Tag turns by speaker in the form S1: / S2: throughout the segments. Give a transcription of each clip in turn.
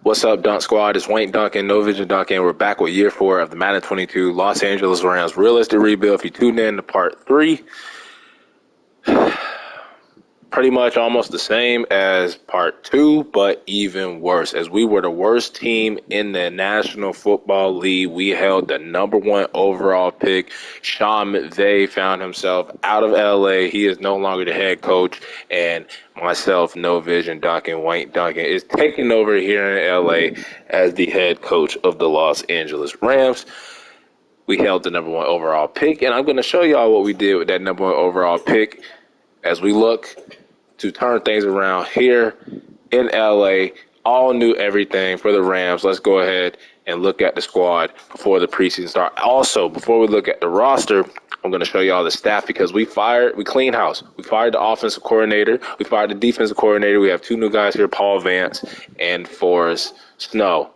S1: What's up, Dunk Squad? It's Wayne Duncan, No Vision Duncan. We're back with year 4 of the Madden 22 Los Angeles Rams realistic rebuild. If you tuned in to part 3, pretty much almost the same as part 2, but even worse. As we were the worst team in the National Football League, we held the #1 overall pick. Sean McVay found himself out of LA. He is no longer the head coach, and myself, No Vision Duncan, Wayne Duncan, is taking over here in LA as the head coach of the Los Angeles Rams. We held the #1 overall pick, and I'm going to show y'all what we did with that #1 overall pick as we look to turn things around here in LA. All new everything for the Rams. Let's go ahead and look at the squad before the preseason start. Also, before we look at the roster, I'm going to show y'all the staff because we cleaned house. We fired the offensive coordinator. We fired the defensive coordinator. We have 2 new guys here, Paul Vance and Forrest Snow.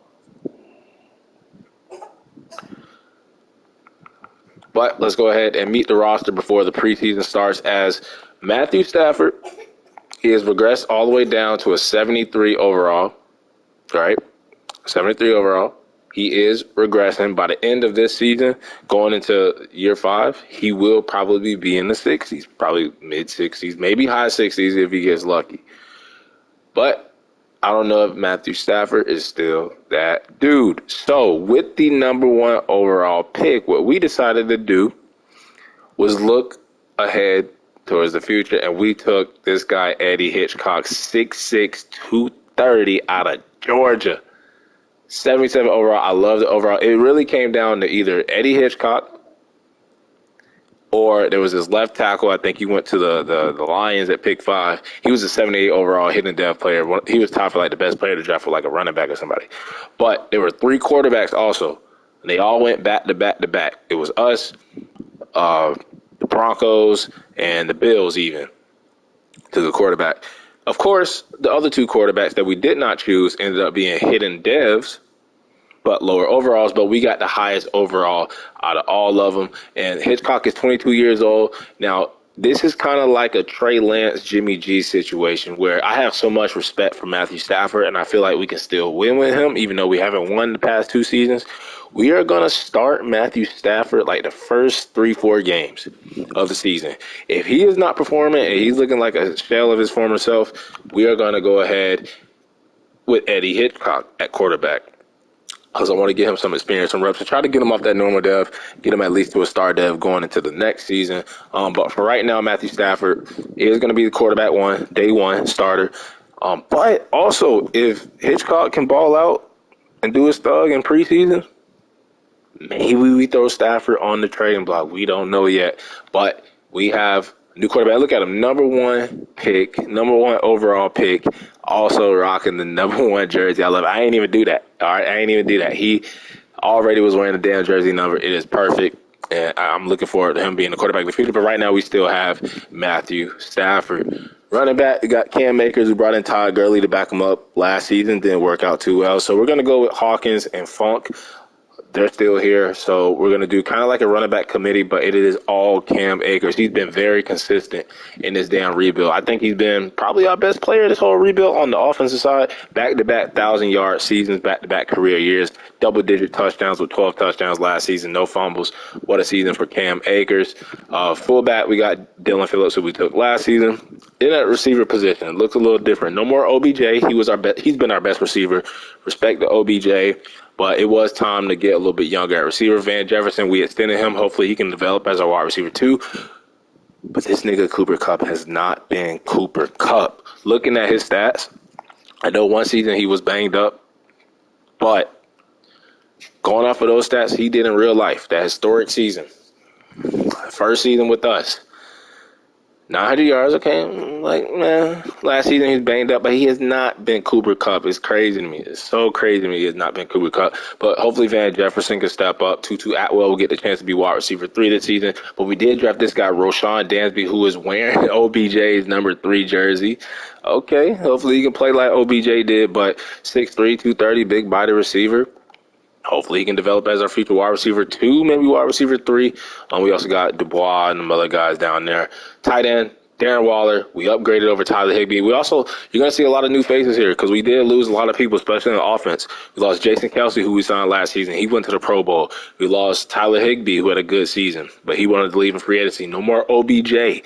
S1: But let's go ahead and meet the roster before the preseason starts. As Matthew Stafford, he has regressed all the way down to a 73 overall, right? 73 overall. He is regressing. By the end of this season, going into year 5, he will probably be in the 60s, probably mid-60s, maybe high 60s if he gets lucky. But I don't know if Matthew Stafford is still that dude. So with the #1 overall pick, what we decided to do was look ahead towards the future, and we took this guy, Eddie Hitchcock, 6'6", 230 out of Georgia. 77 overall. I love the overall. It really came down to either Eddie Hitchcock or there was his left tackle. I think he went to the Lions at pick 5. He was a 78 overall hidden depth player. He was tied for like the best player to draft for like a running back or somebody. But there were 3 quarterbacks also, and they all went back to back to back. It was us, the Broncos, and the Bills even to the quarterback. Of course, the other 2 quarterbacks that we did not choose ended up being hidden devs, but lower overalls. But we got the highest overall out of all of them. And Hitchcock is 22 years old. Now, this is kind of like a Trey Lance, Jimmy G situation where I have so much respect for Matthew Stafford, and I feel like we can still win with him, even though we haven't won the past 2 seasons. We are going to start Matthew Stafford like the first 3-4 games of the season. If he is not performing and he's looking like a shell of his former self, we are going to go ahead with Eddie Hitchcock at quarterback, because I want to get him some experience, some reps, and try to get him off that normal dev, get him at least to a star dev going into the next season. But for right now, Matthew Stafford is going to be the quarterback day one starter. But also, if Hitchcock can ball out and do his thug in preseason, maybe we throw Stafford on the trading block. We don't know yet. But we have a new quarterback. Look at him, #1 pick, #1 overall pick, also rocking the #1 jersey. I love it. I ain't even do that. All right, I ain't even do that. He already was wearing the damn jersey number. It is perfect, and I'm looking forward to him being the quarterback in the future. But right now, we still have Matthew Stafford. Running back, we got Cam Akers, who brought in Todd Gurley to back him up last season. Didn't work out too well. So we're going to go with Hawkins and Funk. They're still here, so we're going to do kind of like a running back committee, but it is all Cam Akers. He's been very consistent in this damn rebuild. I think he's been probably our best player this whole rebuild on the offensive side. Back-to-back 1,000-yard seasons, back-to-back career years, double-digit touchdowns with 12 touchdowns last season, no fumbles. What a season for Cam Akers. Fullback, we got Dylan Phillips, who we took last season. In that receiver position, it looks a little different. No more OBJ. He's been our best receiver. Respect to OBJ. But it was time to get a little bit younger at receiver. Van Jefferson, we extended him. Hopefully he can develop as our wide receiver too. But this nigga Cooper Kupp has not been Cooper Kupp. Looking at his stats, I know one season he was banged up. But going off of those stats he did in real life, that historic season, first season with us, 900 yards, okay. Like, man, last season he's banged up, but he has not been Cooper Kupp. It's crazy to me. It's so crazy to me he has not been Cooper Kupp. But hopefully Van Jefferson can step up. Tutu Atwell will get the chance to be wide receiver 3 this season. But we did draft this guy, Roshan Dansby, who is wearing OBJ's #3 jersey. Okay, hopefully he can play like OBJ did, but 6'3", 230, big body receiver. Hopefully he can develop as our future wide receiver 2, maybe wide receiver 3. We also got Dubois and some other guys down there. Tight end, Darren Waller, we upgraded over Tyler Higbee. We also, you're going to see a lot of new faces here because we did lose a lot of people, especially in the offense. We lost Jason Kelsey, who we signed last season. He went to the Pro Bowl. We lost Tyler Higbee, who had a good season, but he wanted to leave in free agency. No more OBJ.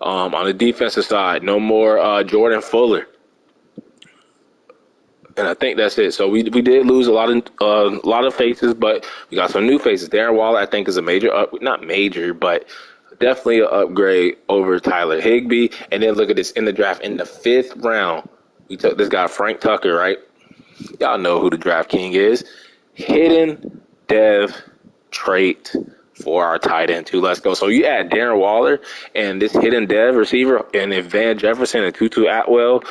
S1: On the defensive side, no more Jordan Fuller. And I think that's it. So we did lose a lot of faces, but we got some new faces. Darren Waller, I think, is a major not major, but definitely an upgrade over Tyler Higbee. And then look at this in the draft in the 5th round. We took this guy Frank Tucker, right? Y'all know who the draft king is. Hidden dev trait for our tight end too. Let's go. So you add Darren Waller and this hidden dev receiver, and if Van Jefferson and Tutu Atwell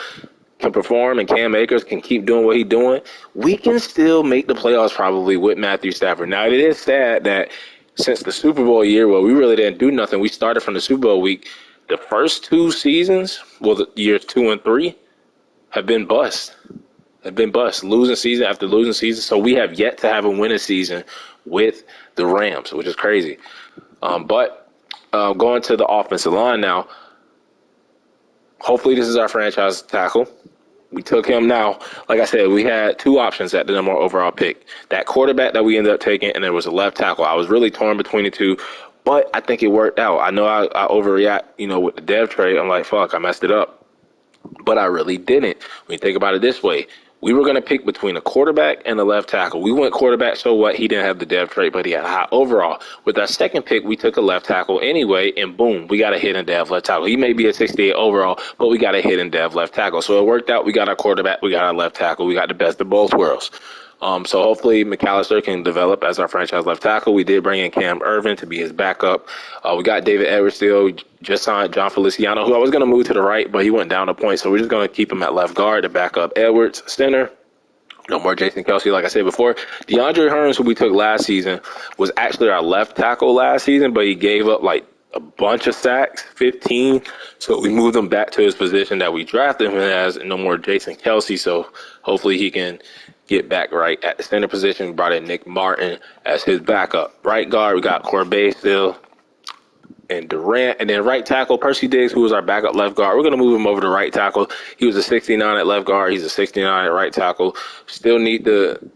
S1: can perform and Cam Akers can keep doing what he's doing, we can still make the playoffs probably with Matthew Stafford. Now, it is sad that since the Super Bowl year where we really didn't do nothing, we started from the Super Bowl week, the first 2 seasons, well, the years 2 and 3, have been bust. Losing season after losing season. So we have yet to have a winning season with the Rams, which is crazy. But going to the offensive line now, hopefully this is our franchise tackle. We took him now. Like I said, we had 2 options at the number 1 overall pick. That quarterback that we ended up taking, and there was a left tackle. I was really torn between the 2, but I think it worked out. I know I overreact, with the dev trade. I'm like, fuck, I messed it up. But I really didn't. When you think about it this way, we were going to pick between a quarterback and a left tackle. We went quarterback, so what? He didn't have the dev trait, but he had a high overall. With our second pick, we took a left tackle anyway, and boom, we got a hidden dev left tackle. He may be a 68 overall, but we got a hidden dev left tackle. So it worked out. We got our quarterback, we got our left tackle. We got the best of both worlds. So hopefully McAllister can develop as our franchise left tackle. We did bring in Cam Irvin to be his backup. We got David Edwards still. We just signed John Feliciano, who I was going to move to the right, but he went down a point. So we're just going to keep him at left guard to back up Edwards, center. No more Jason Kelsey, like I said before. DeAndre Hearns, who we took last season, was actually our left tackle last season, but he gave up like a bunch of sacks, 15. So we moved him back to his position that we drafted him as. No more Jason Kelsey. So hopefully he can get back right at the center position. We brought in Nick Martin as his backup. Right guard, we got Corbett still and Durant. And then right tackle, Percy Diggs, who was our backup left guard. We're going to move him over to right tackle. He was a 69 at left guard. He's a 69 at right tackle. Still need to,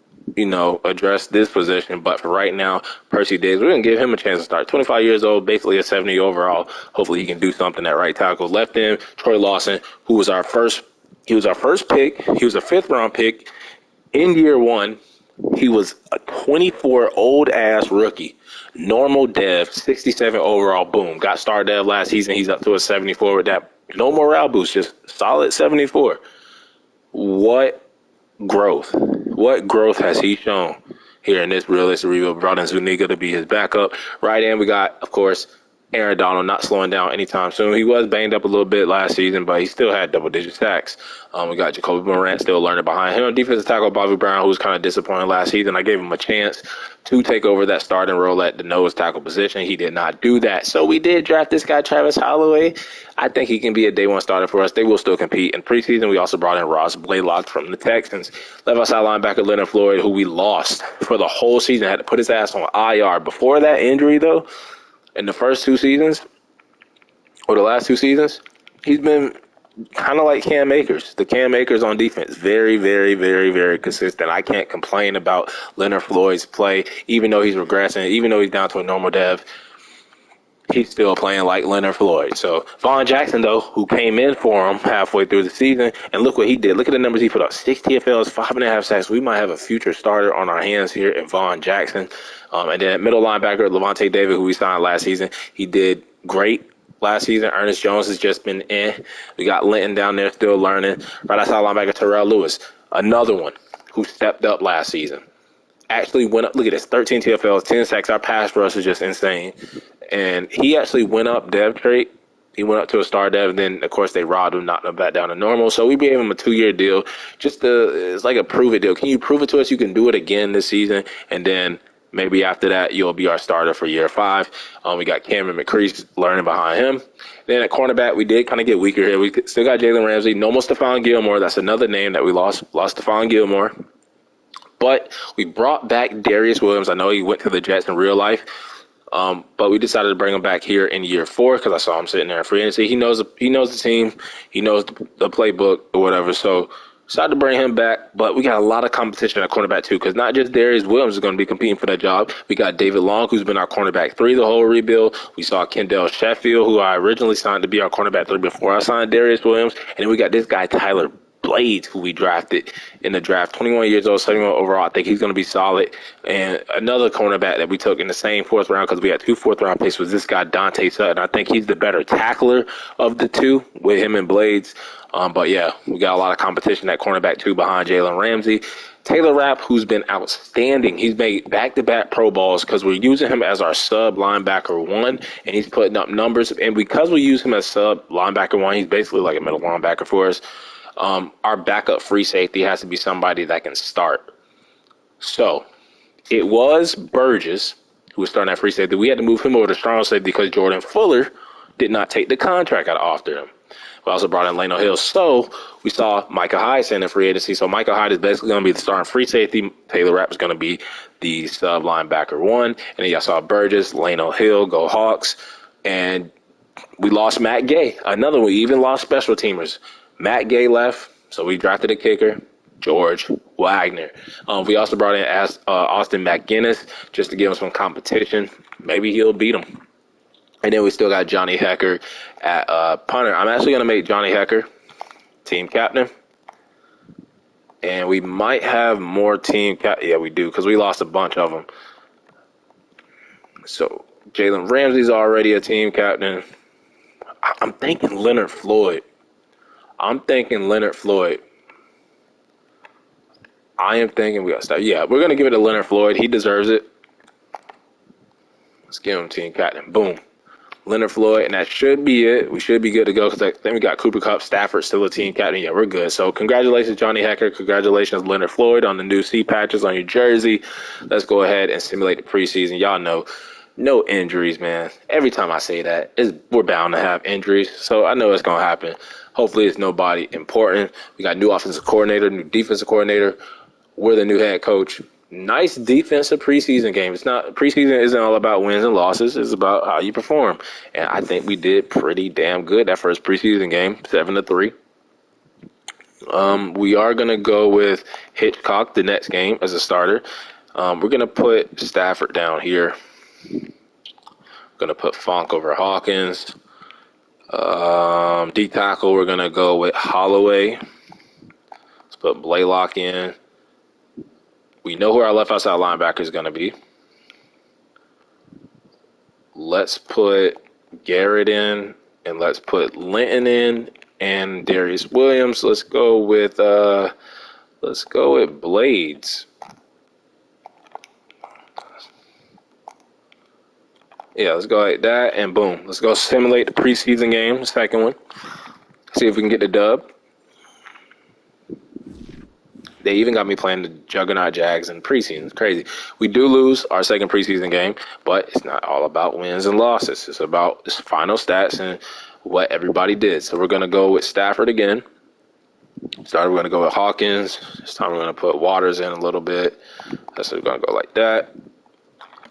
S1: address this position. But for right now, Percy Diggs, we're going to give him a chance to start. 25 years old, basically a 70 overall. Hopefully he can do something at right tackle. Left end, Troy Lawson, who was our first pick. He was a 5th round pick. In year 1, he was a 24 old-ass rookie. Normal dev, 67 overall, boom. Got star dev last season. He's up to a 74 with that. No morale boost, just solid 74. What growth? What growth has he shown here in this realistic rebuild? Brought in Zuniga to be his backup. Right in, we got, of course, Aaron Donald not slowing down anytime soon. He was banged up a little bit last season, but he still had double-digit sacks. We got Jacoby Morant still learning behind him. Defensive tackle Bobby Brown, who was kind of disappointed last season. I gave him a chance to take over that starting role at the nose tackle position. He did not do that. So we did draft this guy, Travis Holloway. I think he can be a day 1 starter for us. They will still compete. In preseason, we also brought in Ross Blaylock from the Texans. Left outside linebacker Leonard Floyd, who we lost for the whole season. Had to put his ass on IR. Before that injury, though, in the first 2 seasons, or the last 2 seasons, he's been kind of like Cam Akers. The Cam Akers on defense. Very, very, very, very consistent. I can't complain about Leonard Floyd's play, even though he's regressing, even though he's down to a normal dev. He's still playing like Leonard Floyd. So Vaughn Jackson, though, who came in for him halfway through the season, and look what he did. Look at the numbers he put up. 6 TFLs, 5.5 sacks. We might have a future starter on our hands here in Vaughn Jackson. And then middle linebacker, Levante David, who we signed last season. He did great last season. Ernest Jones has just been in. We got Linton down there still learning. Right outside linebacker, Terrell Lewis, another one who stepped up last season. Actually went up. Look at this, 13 TFLs, 10 sacks. Our pass rush is just insane. And he actually went up dev trait. He went up to a star dev, and then, of course, they robbed him, knocked him back down to normal. So we gave him a 2-year deal. It's like a prove-it deal. Can you prove it to us you can do it again this season? And then maybe after that, you'll be our starter for year 5. We got Cameron McCrease learning behind him. Then at cornerback, we did kind of get weaker here. We still got Jalen Ramsey. No more Stephon Gilmore. That's another name that we lost. Lost Stephon Gilmore. But we brought back Darius Williams. I know he went to the Jets in real life. But we decided to bring him back here in year 4 because I saw him sitting there in free agency. He knows the team, he knows the playbook or whatever. So decided to bring him back. But we got a lot of competition at cornerback too, because not just Darius Williams is going to be competing for that job. We got David Long, who's been our cornerback 3 the whole rebuild. We saw Kendall Sheffield, who I originally signed to be our cornerback 3 before I signed Darius Williams, and then we got this guy Tyler Blades, who we drafted in the draft, 21 years old, 71 overall. I think he's going to be solid. And another cornerback that we took in the same 4th round, because we had 2 4th-round picks, was this guy Dante Sutton. I think he's the better tackler of the 2 with him and Blades. But yeah, we got a lot of competition at cornerback 2 behind Jalen Ramsey. Taylor Rapp, who's been outstanding. He's made back-to-back Pro Bowls because we're using him as our sub linebacker 1, and he's putting up numbers. And because we use him as sub linebacker 1, he's basically like a middle linebacker for us. Our backup free safety has to be somebody that can start. So it was Burgess who was starting at free safety. We had to move him over to strong safety because Jordan Fuller did not take the contract out after him. We also brought in Leno Hill. So we saw Micah Hyde send in free agency. So Micah Hyde is basically going to be the starting free safety. Taylor Rapp is going to be the sub linebacker 1. And then y'all saw Burgess, Leno Hill, go Hawks. And we lost Matt Gay. Another one. We even lost special teamers. Matt Gay left, so we drafted a kicker, George Wagner. We also brought in Austin McGinnis just to give him some competition. Maybe he'll beat him. And then we still got Johnny Hecker at punter. I'm actually going to make Johnny Hecker team captain. And we might have more team captain. Yeah, we do, because we lost a bunch of them. So Jalen Ramsey's already a team captain. I'm thinking Leonard Floyd. I am thinking we got to start. Yeah, we're going to give it to Leonard Floyd. He deserves it. Let's give him team captain. Boom. Leonard Floyd, and that should be it. We should be good to go because then we got Cooper Kupp, Stafford, still a team captain. Yeah, we're good. So congratulations, Johnny Hecker. Congratulations, Leonard Floyd, on the new C patches on your jersey. Let's go ahead and simulate the preseason. Y'all know, no injuries, man. Every time I say that, we're bound to have injuries. So I know it's going to happen. Hopefully it's nobody important. We got new offensive coordinator, new defensive coordinator. We're the new head coach. Nice defensive preseason game. Preseason isn't all about wins and losses. It's about how you perform. And I think we did pretty damn good that first preseason game, 7-3. We are going to go with Hitchcock the next game as a starter. We're going to put Stafford down here. Going to put Funk over Hawkins. D tackle, we're going to go with Holloway. Let's put Blaylock in. We know who our left outside linebacker is going to be. Let's put Garrett in, and let's put Linton in, and Darius Williams. Let's go with Blades. Yeah, let's go like that, and boom. Let's go simulate the preseason game, the second one. See if we can get the dub. They even got me playing the Juggernaut Jags in preseason. It's crazy. We do lose our second preseason game, but it's not all about wins and losses. It's about the final stats and what everybody did. So we're going to go with Stafford again. We're going to go with Hawkins. This time we're going to put Waters in a little bit. So we're going to go like that.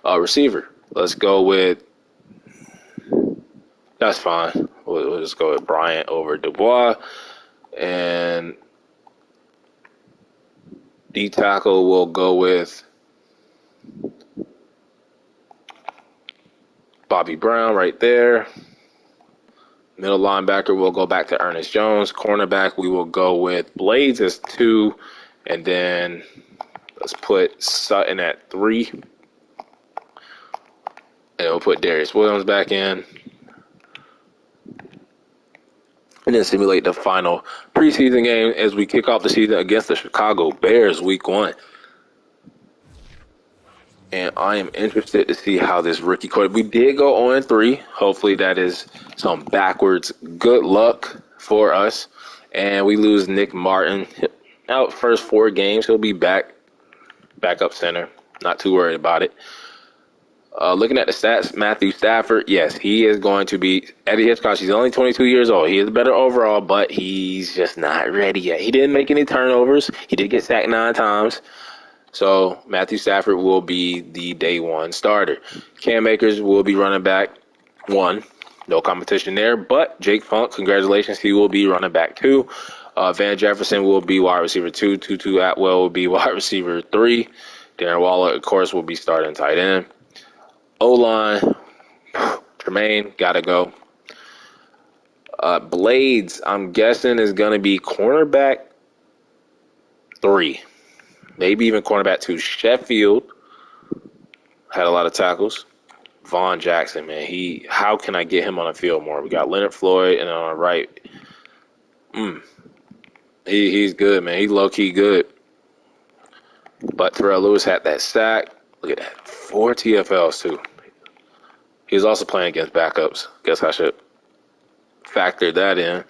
S1: Receiver. Let's go with, that's fine. We'll just go with Bryant over Dubois. And D tackle will go with Bobby Brown right there. Middle linebacker will go back to Ernest Jones. Cornerback, we will go with Blades as 2. And then let's put Sutton at 3. And we'll put Darius Williams back in. And then simulate the final preseason game as we kick off the season against the Chicago Bears week 1. And I am interested to see how this rookie quarterback. We did go 0-3. Hopefully that is some backwards good luck for us. And we lose Nick Martin. Out first 4 games. He'll be backup center. Not too worried about it. Looking at the stats, Matthew Stafford, yes, he is going to be Eddie Hitchcock. He's only 22 years old. He is better overall, but he's just not ready yet. He didn't make any turnovers. He did get sacked 9 times. So Matthew Stafford will be the day one starter. Cam Akers will be running back one. No competition there. But Jake Funk, congratulations, he will be running back two. Van Jefferson will be wide receiver two. Tutu Atwell will be wide receiver three. Darren Waller, of course, will be starting tight end. O-line, Tremaine, gotta go. Blades, I'm guessing, is going to be cornerback 3. Maybe even cornerback 2. Sheffield had a lot of tackles. Vaughn Jackson, man, how can I get him on the field more? We got Leonard Floyd, and on the right, he's good, man. He's low-key good. But Terrell Lewis had that sack. Look at that. 4 TFLs, too. He was also playing against backups. Guess I should factor that in.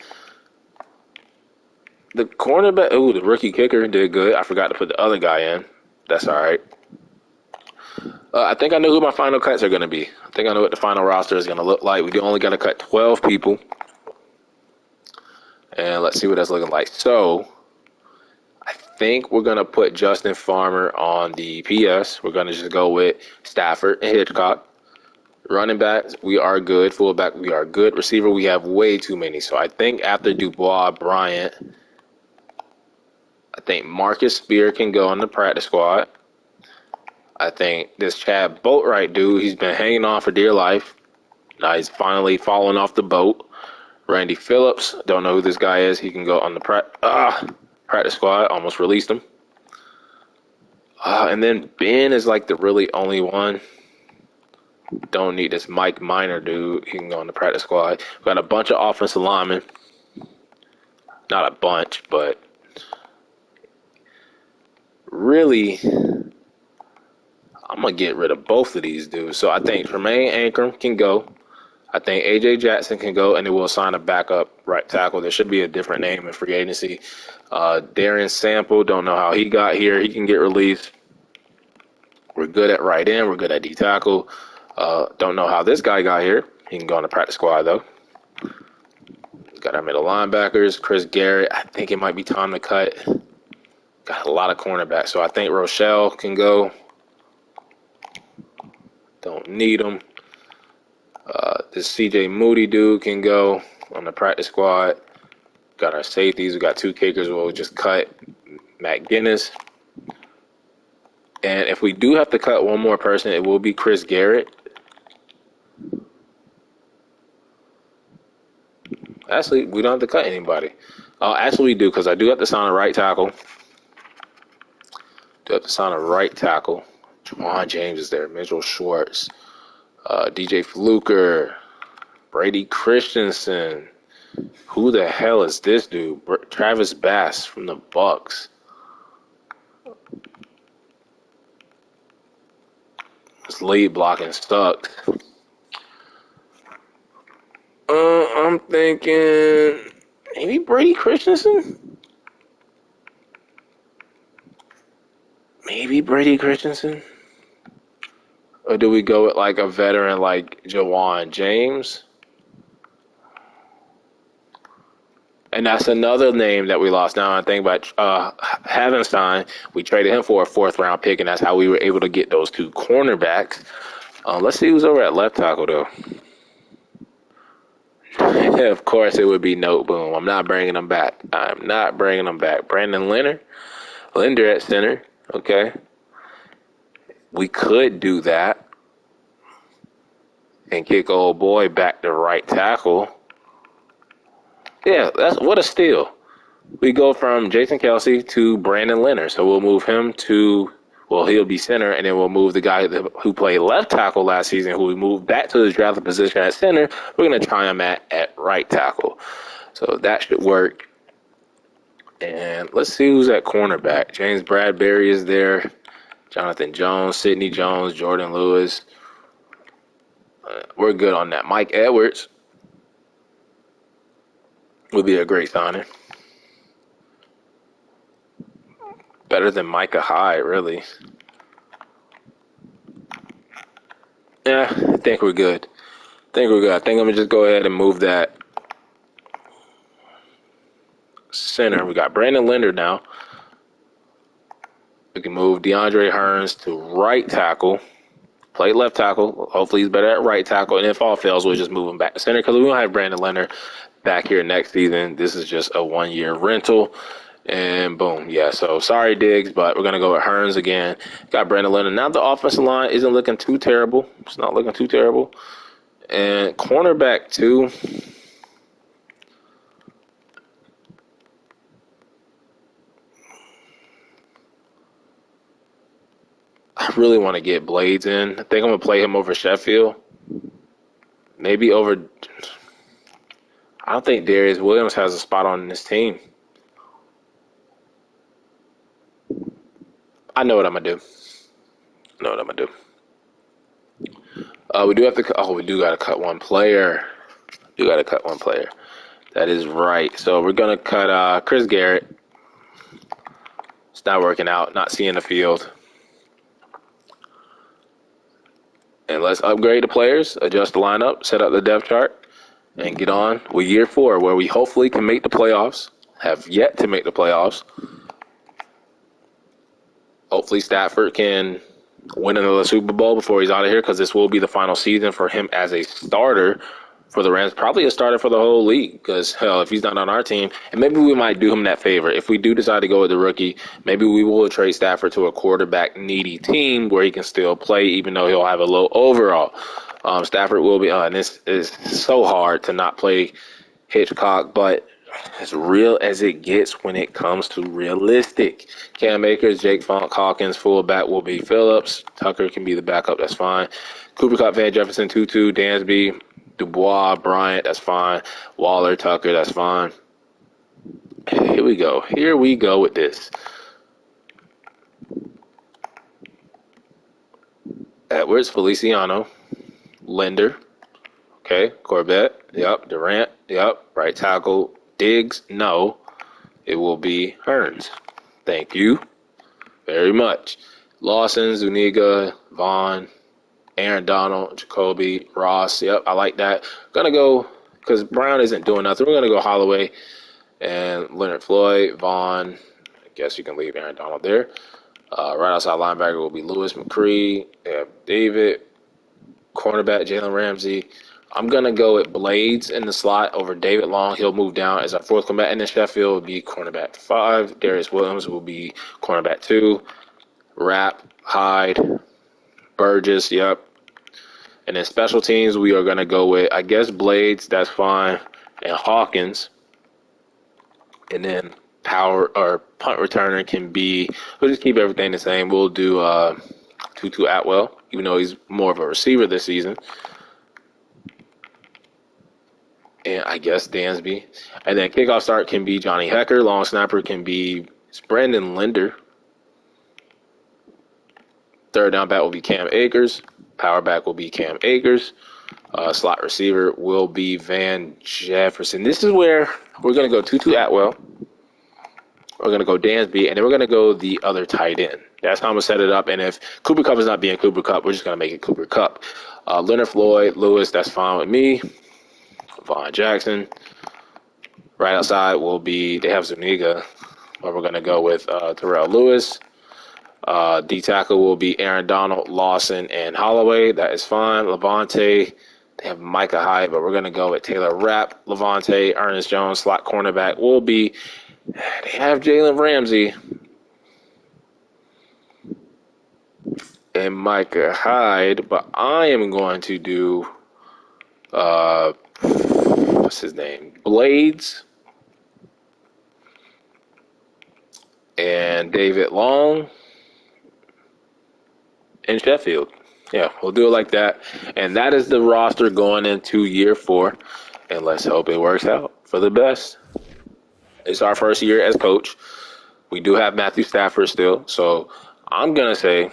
S1: The cornerback, the rookie kicker did good. I forgot to put the other guy in. That's all right. I think I know who my final cuts are going to be. I think I know what the final roster is going to look like. We only got to cut 12 people. And let's see what that's looking like. So, I think we're going to put Justin Farmer on the PS. We're going to just go with Stafford and Hitchcock. Running backs, we are good. Fullback, we are good. Receiver, we have way too many. So, I think after Dubois, Bryant, I think Marcus Spear can go on the practice squad. I think this Chad Boatwright dude, he's been hanging on for dear life. Now he's finally falling off the boat. Randy Phillips, don't know who this guy is. He can go on the practice squad. Almost released him. And then Ben is like the really only one. Don't need this Mike Minor dude. He can go on the practice squad. We've got a bunch of offensive linemen. Not a bunch, but really, I'm going to get rid of both of these dudes. So I think Tremaine Ankrum can go. I think A.J. Jackson can go, and it will assign a backup right tackle. There should be a different name in free agency. Darren Sample, don't know how he got here. He can get released. We're good at right end. We're good at D tackle. Don't know how this guy got here. He can go on the practice squad, though. Got our middle linebackers. Chris Garrett, I think it might be time to cut. Got a lot of cornerbacks, so I think Rochelle can go. Don't need him. This CJ Moody dude can go on the practice squad. Got our safeties. We got 2 kickers. We'll just cut Matt Guinness. And if we do have to cut one more person, it will be Chris Garrett. Actually, we don't have to cut anybody. Actually, we do, because I do have to sign a right tackle. Vaughn James is there. Mitchell Schwartz. DJ Fluker. Brady Christensen. Who the hell is this dude? Travis Bass from the Bucks. This lead blocking stuck. I'm thinking maybe Brady Christensen? Or do we go with like a veteran like Jawan James? And that's another name that we lost. Now I think about Havenstein. We traded him for a 4th-round pick, and that's how we were able to get those 2 cornerbacks. Let's see who's over at left tackle, though. Of course, it would be Noteboom. I'm not bringing him back. Brandon Linder at center. Okay. We could do that and kick old boy back to right tackle. Yeah, that's what a steal. We go from Jason Kelsey to Brandon Leonard. So we'll move him to, he'll be center, and then we'll move the guy who played left tackle last season, who we moved back to the drafted position at center. We're going to try him at right tackle. So that should work. And let's see who's at cornerback. James Bradbury is there. Jonathan Jones, Sidney Jones, Jordan Lewis. We're good on that. Mike Edwards would be a great signing. Better than Micah Hyde, really. Yeah, I think we're good. I think I'm going to just go ahead and move that center. We got Brandon Linder now. We can move DeAndre Hearns to right tackle. Play left tackle. Hopefully he's better at right tackle. And if all fails, we'll just move him back to center because we don't have Brandon Leonard back here next season. This is just a 1-year rental. And boom. Yeah, so sorry, Diggs, but we're going to go with Hearns again. Got Brandon Leonard. Now the offensive line isn't looking too terrible. It's not looking too terrible. And cornerback, too. I really want to get Blades in. I think I'm going to play him over Sheffield. Maybe over. I don't think Darius Williams has a spot on this team. I know what I'm going to do. We do have to. We do got to cut one player. That is right. So we're going to cut Chris Garrett. It's not working out. Not seeing the field. And let's upgrade the players, adjust the lineup, set up the depth chart, and get on with year 4, where we hopefully can make the playoffs. Have yet to make the playoffs. Hopefully Stafford can win another Super Bowl before he's out of here, because this will be the final season for him as a starter for the Rams. Probably a starter for the whole league, because, hell, if he's not on our team, and maybe we might do him that favor. If we do decide to go with the rookie, maybe we will trade Stafford to a quarterback-needy team where he can still play, even though he'll have a low overall. Stafford will be on. This is so hard to not play Hitchcock, but as real as it gets when it comes to realistic. Cam Akers, Jake Funk, Hawkins, fullback will be Phillips. Tucker can be the backup. That's fine. Cooper Kupp, Van Jefferson, Tutu, Dansby, Dubois, Bryant. That's fine. Waller, Tucker. That's fine. Here we go with this. Edwards, Feliciano, Linder. Okay, Corbett. Yep. Durant. Yep. Right tackle. Diggs, no. It will be Hearns. Thank you very much. Lawson, Zuniga, Vaughn, Aaron Donald, Jacoby, Ross. Yep, I like that. Gonna go, because Brown isn't doing nothing. We're gonna go Holloway and Leonard Floyd, Vaughn. I guess you can leave Aaron Donald there. Right outside linebacker will be Lewis McCree. David, cornerback Jalen Ramsey. I'm going to go with Blades in the slot over David Long. He'll move down as our 4th cornerback. And then Sheffield will be cornerback 5. Darius Williams will be cornerback 2. Rapp, Hyde, Burgess, yep. And then special teams, we are going to go with, I guess, Blades. That's fine. And Hawkins. And then power or punt returner can be, we'll just keep everything the same. We'll do Tutu Atwell, even though he's more of a receiver this season. And I guess Dansby. And then kickoff start can be Johnny Hecker. Long snapper can be Brandon Linder. Third down back will be Cam Akers. Power back will be Cam Akers. Slot receiver will be Van Jefferson. This is where we're going to go Tutu Atwell. We're going to go Dansby. And then we're going to go the other tight end. That's how I'm going to set it up. And if Cooper Kupp is not being Cooper Kupp, we're just going to make it Cooper Kupp. Leonard Floyd, Lewis, that's fine with me. Vaughn Jackson. Right outside will be, they have Zuniga, but we're going to go with Terrell Lewis. D tackle will be Aaron Donald, Lawson, and Holloway. That is fine. Levante, they have Micah Hyde, but we're going to go with Taylor Rapp. Levante, Ernest Jones, slot cornerback will be, they have Jalen Ramsey and Micah Hyde, but I am going to do, what's his name? Blades and David Long in Sheffield. Yeah, we'll do it like that. And that is the roster going into year 4. And let's hope it works out for the best. It's our first year as coach. We do have Matthew Stafford still. So I'm going to say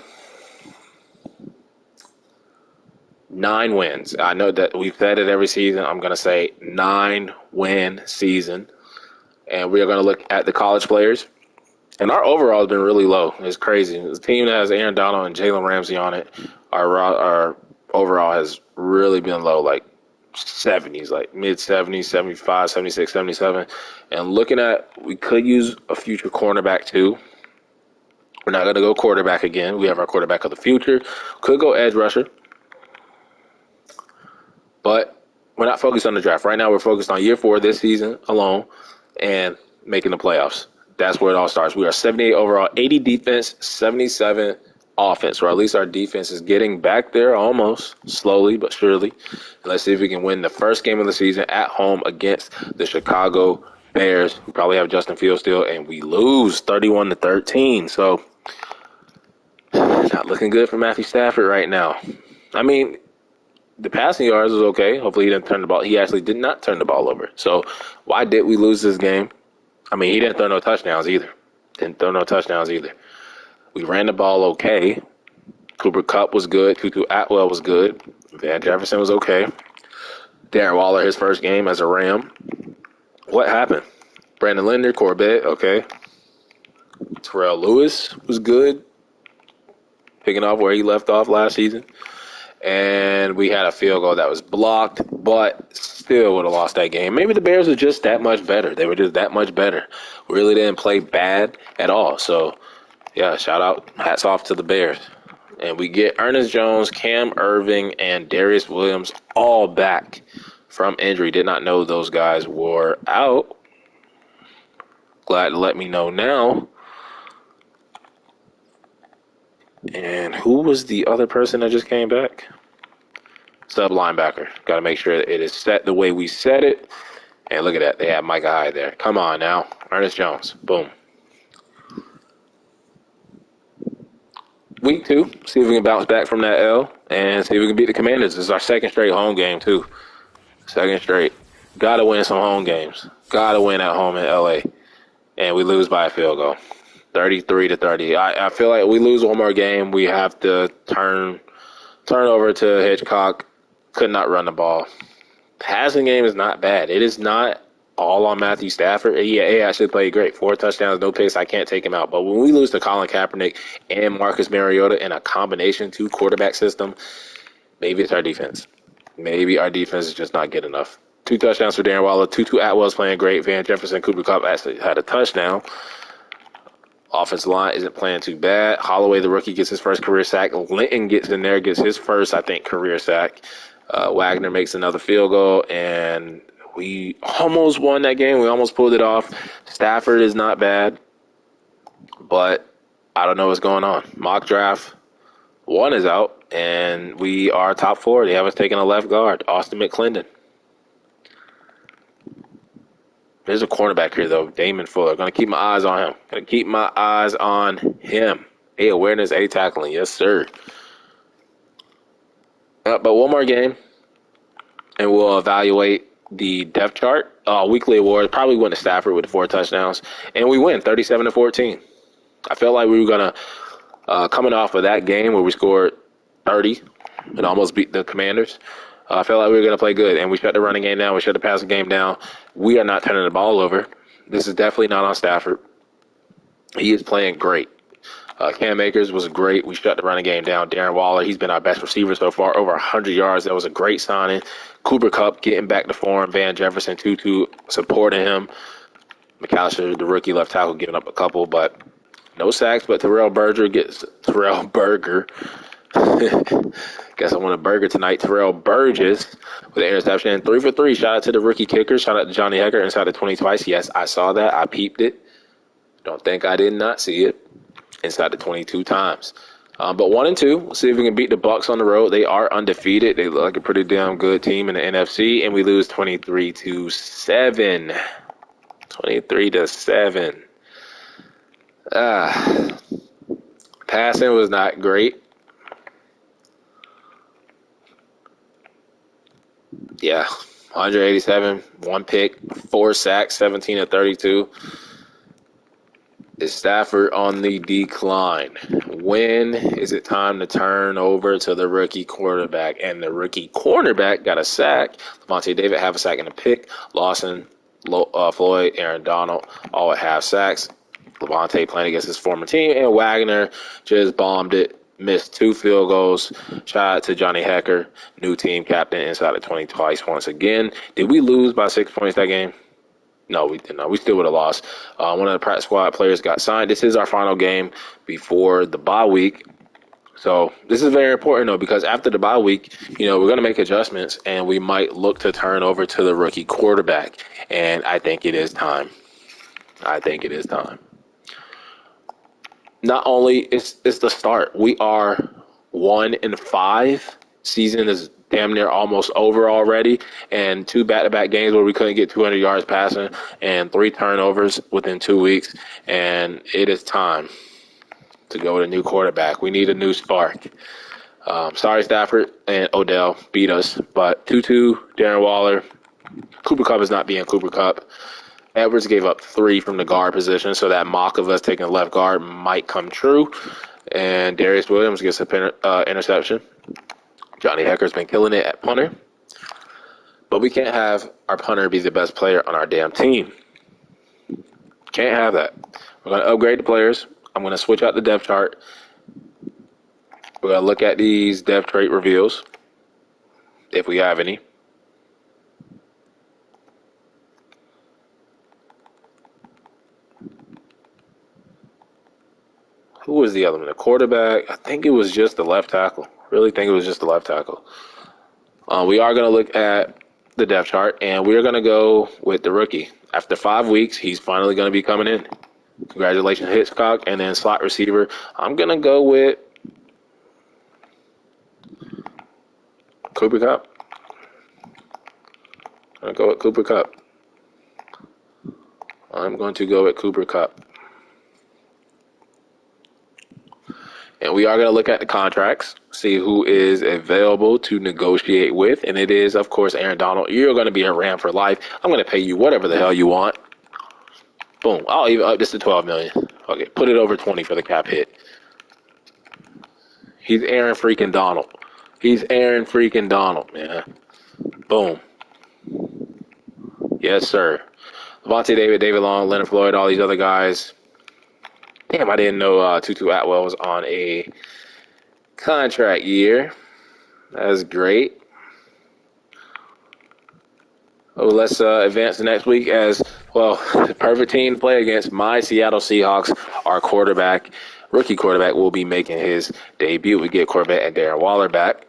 S1: 9 wins. I know that we've said it every season. I'm going to say 9-win season. And we are going to look at the college players. And our overall has been really low. It's crazy. The team that has Aaron Donald and Jalen Ramsey on it, our overall has really been low, like 70s, like mid-70s, 75, 76, 77. And looking at, we could use a future cornerback too. We're not going to go quarterback again. We have our quarterback of the future. Could go edge rusher. But we're not focused on the draft. Right now, we're focused on year 4 this season alone and making the playoffs. That's where it all starts. We are 78 overall, 80 defense, 77 offense, or at least our defense is getting back there almost, slowly but surely. Let's see if we can win the first game of the season at home against the Chicago Bears, who probably have Justin Fields still, and we lose 31-13. So, not looking good for Matthew Stafford right now. I mean, the passing yards was okay. Hopefully he didn't turn the ball. He actually did not turn the ball over. So why did we lose this game? I mean, he didn't throw no touchdowns either. We ran the ball okay. Cooper Kupp was good. Tutu Atwell was good. Van Jefferson was okay. Darren Waller, his first game as a Ram. What happened? Brandon Linder, Corbett, okay. Terrell Lewis was good. Picking off where he left off last season. And we had a field goal that was blocked, but still would have lost that game. Maybe the Bears were just that much better. They were just that much better. We really didn't play bad at all. So, yeah, shout out, hats off to the Bears. And we get Ernest Jones, Cam Irving, and Darius Williams all back from injury. Did not know those guys were out. Glad to let me know now. And who was the other person that just came back? Sub linebacker. Got to make sure it is set the way we set it. And look at that. They have Micah Hyde there. Come on now. Ernest Jones. Boom. Week 2. See if we can bounce back from that L. And see if we can beat the Commanders. This is our second straight home game, too. Second straight. Got to win some home games. Got to win at home in L.A. And we lose by a field goal. 33-30. I feel like we lose one more game. We have to turn over to Hitchcock. Could not run the ball. Passing game is not bad. It is not all on Matthew Stafford. He actually played great. 4 touchdowns, no picks. I can't take him out. But when we lose to Colin Kaepernick and Marcus Mariota in a combination 2 quarterback system, maybe it's our defense. Maybe our defense is just not good enough. 2 touchdowns for Darren Waller. Tutu Atwell's playing great. Van Jefferson, Cooper Kupp actually had a touchdown. Offensive line isn't playing too bad. Holloway, the rookie, gets his first career sack. Linton gets in there, gets his first, I think, career sack. Wagner makes another field goal, and we almost won that game. We almost pulled it off. Stafford is not bad, but I don't know what's going on. Mock draft 1 is out, and we are top 4. They have us taking a left guard, Austin McClendon. There's a cornerback here, though, Damon Fuller. Going to keep my eyes on him. A awareness, A tackling. Yes, sir. But one more game, and we'll evaluate the depth chart. Weekly award probably went to Stafford with 4 touchdowns, and we win 37-14. I felt like we were going to, coming off of that game where we scored 30 and almost beat the Commanders, I felt like we were going to play good, and we shut the running game down. We shut the passing game down. We are not turning the ball over. This is definitely not on Stafford. He is playing great. Cam Akers was great. We shut the running game down. Darren Waller, he's been our best receiver so far, over 100 yards. That was a great signing. Cooper Kupp getting back to form. Van Jefferson, Tutu supporting him. McAllister, the rookie left tackle, giving up a couple, but no sacks. But Terrell Berger. Guess I want a burger tonight. Terrell Burgess with an interception. 3 for 3. Shout out to the rookie kicker. Shout out to Johnny Hecker inside the 20 twice. Yes, I saw that. I peeped it. Don't think I did not see it. Inside the 22 times. But 1-2. We'll see if we can beat the Bucs on the road. They are undefeated. They look like a pretty damn good team in the NFC. And we lose 23-7. 23-7. Passing was not great. Yeah, 187, 1 pick, 4 sacks, 17 of 32. Is Stafford on the decline? When is it time to turn over to the rookie quarterback? And the rookie cornerback got a sack. Levante David have a sack and a pick. Lawson, Floyd, Aaron Donald all at half sacks. Levante playing against his former team. And Wagner just bombed it. Missed 2 field goals. Shout out to Johnny Hecker, new team captain inside the 20 twice once again. Did we lose by 6 points that game? No, we did not. We still would have lost. One of the practice squad players got signed. This is our final game before the bye week. So this is very important, though, because after the bye week, we're going to make adjustments, and we might look to turn over to the rookie quarterback. And I think it is time. Not only it's the start. We are 1-5. Season is damn near almost over already, and 2 back-to-back games where we couldn't get 200 yards passing, and 3 turnovers within 2 weeks. And it is time to go with a new quarterback. We need a new spark. Sorry, Stafford and Odell beat us, but Tutu, Darren Waller, Cooper Kupp is not being Cooper Kupp. Edwards gave up 3 from the guard position, so that mock of us taking the left guard might come true. And Darius Williams gets an interception. Johnny Hecker's been killing it at punter. But we can't have our punter be the best player on our damn team. Can't have that. We're going to upgrade the players. I'm going to switch out the depth chart. We're going to look at these depth trait reveals, if we have any. Who was the other one? The quarterback? I think it was just the left tackle. Really think it was just the left tackle. We are going to look at the depth chart, and we are going to go with the rookie. After 5 weeks, he's finally going to be coming in. Congratulations, Hitchcock. And then slot receiver, I'm going to go with Cooper Kupp. I'm going to go with Cooper Kupp. And we are going to look at the contracts, see who is available to negotiate with. And it is, of course, Aaron Donald. You're going to be a Ram for life. I'm going to pay you whatever the hell you want. Boom. I'll even up this to $12 million. Okay, put it over 20 for the cap hit. He's Aaron freaking Donald. Man. Boom. Yes, sir. Levante David Long, Leonard Floyd, all these other guys. Damn, I didn't know Tutu Atwell was on a contract year. That's great. Oh, let's advance to next week as, well, perfect team to play against my Seattle Seahawks. Our rookie quarterback, will be making his debut. We get Corbett and Darren Waller back.